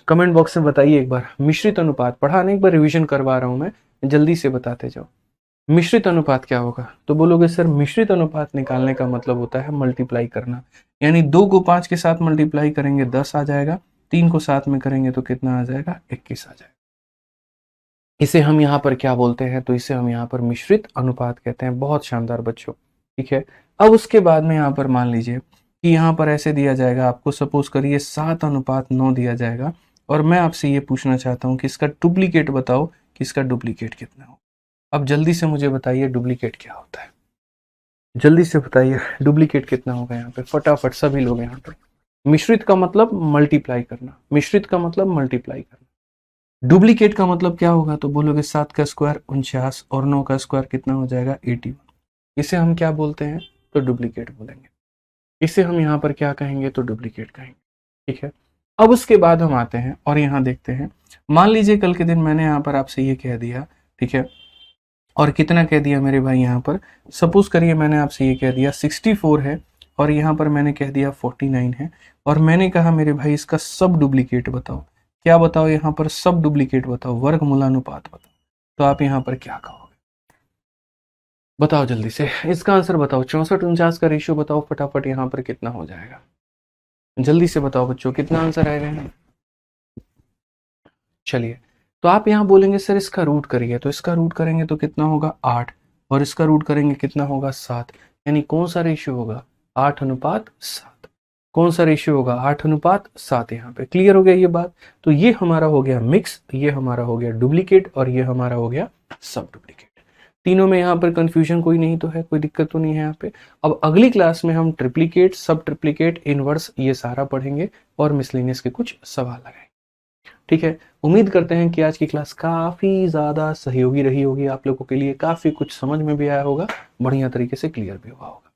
कमेंट बॉक्स में बताइए एक बार मिश्रित अनुपात, पढ़ा नहीं, एक बार रिवीजन करवा रहा हूं मैं, जल्दी से बताते जाओ। मिश्रित अनुपात क्या होगा, तो बोलोगे सर मिश्रित अनुपात निकालने का मतलब होता है मल्टीप्लाई करना, यानी 2 को 5 के साथ मल्टीप्लाई करेंगे 10 आ जाएगा, 3 को 7 में करेंगे तो कितना आ जाएगा 21 आ जाएगा। इसे हम यहाँ पर क्या बोलते हैं, तो इसे हम यहाँ पर मिश्रित अनुपात कहते हैं। बहुत शानदार बच्चों, ठीक है। अब उसके बाद में यहाँ पर मान लीजिए कि यहाँ पर ऐसे दिया जाएगा आपको, सपोज करिए 7:9 दिया जाएगा, और मैं आपसे ये पूछना चाहता हूँ कि इसका डुप्लीकेट बताओ कि इसका डुप्लीकेट कितना हो। अब जल्दी से मुझे बताइए डुप्लीकेट क्या होता है, जल्दी से बताइए डुप्लीकेट कितना होगा यहाँ पे, फटाफट सभी लोग यहाँ पर। मिश्रित का मतलब मल्टीप्लाई करना, मिश्रित का मतलब मल्टीप्लाई करना। डुप्लीकेट का मतलब क्या होगा, तो बोलोगे 7 का स्क्वायर 49 और 9 का स्क्वायर कितना हो जाएगा 81। इसे हम क्या बोलते हैं, तो डुप्लीकेट बोलेंगे। इसे हम यहाँ पर क्या कहेंगे, तो डुप्लीकेट कहेंगे, ठीक है। अब उसके बाद हम आते हैं और यहाँ देखते हैं, मान लीजिए कल के दिन मैंने यहाँ पर आपसे ये कह दिया, ठीक है, और कितना कह दिया मेरे भाई यहाँ पर, सपोज करिए मैंने आपसे ये कह दिया 64 है और यहाँ पर मैंने कह दिया 49 है, और मैंने कहा मेरे भाई इसका सब डुप्लीकेट बताओ। क्या बताओ यहाँ पर, सब डुप्लीकेट बताओ, वर्गमूलानुपात बताओ। तो आप यहाँ पर क्या कहोगे, बताओ जल्दी से इसका आंसर बताओ। 64-49 का रेशियो बताओ फटाफट, यहाँ पर कितना हो जाएगा, जल्दी से बताओ बच्चों, कितना आंसर आएगा। चलिए, तो आप यहाँ बोलेंगे सर इसका रूट करिए, तो इसका रूट करेंगे तो कितना होगा 8, और इसका रूट करेंगे कितना होगा 7, यानी कौन सा रेशियो होगा 8:7। कौन सा रेशियो होगा 8:7। यहाँ पे क्लियर हो गया ये बात। तो ये हमारा हो गया मिक्स, ये हमारा हो गया डुप्लीकेट, और ये हमारा हो गया सब डुप्लीकेट। तीनों में यहाँ पर कंफ्यूजन कोई नहीं तो है, कोई दिक्कत तो नहीं है यहाँ पे। अब अगली क्लास में हम ट्रिप्लीकेट, सब ट्रिप्लीकेट, इनवर्स ये सारा पढ़ेंगे और मिसलेनियस के कुछ सवाल लगाएंगे, ठीक है। उम्मीद करते हैं कि आज की क्लास काफ़ी ज़्यादा सहयोगी रही होगी, आप लोगों के लिए काफ़ी कुछ समझ में भी आया होगा, बढ़िया तरीके से क्लियर भी हुआ होगा,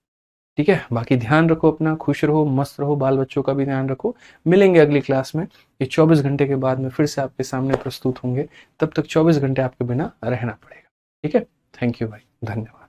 ठीक है। बाकी ध्यान रखो अपना, खुश रहो, मस्त रहो, बाल बच्चों का भी ध्यान रखो। मिलेंगे अगली क्लास में, ये 24 घंटे के बाद में फिर से आपके सामने प्रस्तुत होंगे। तब तक 24 घंटे आपके बिना रहना पड़ेगा, ठीक है। थैंक यू भाई, धन्यवाद।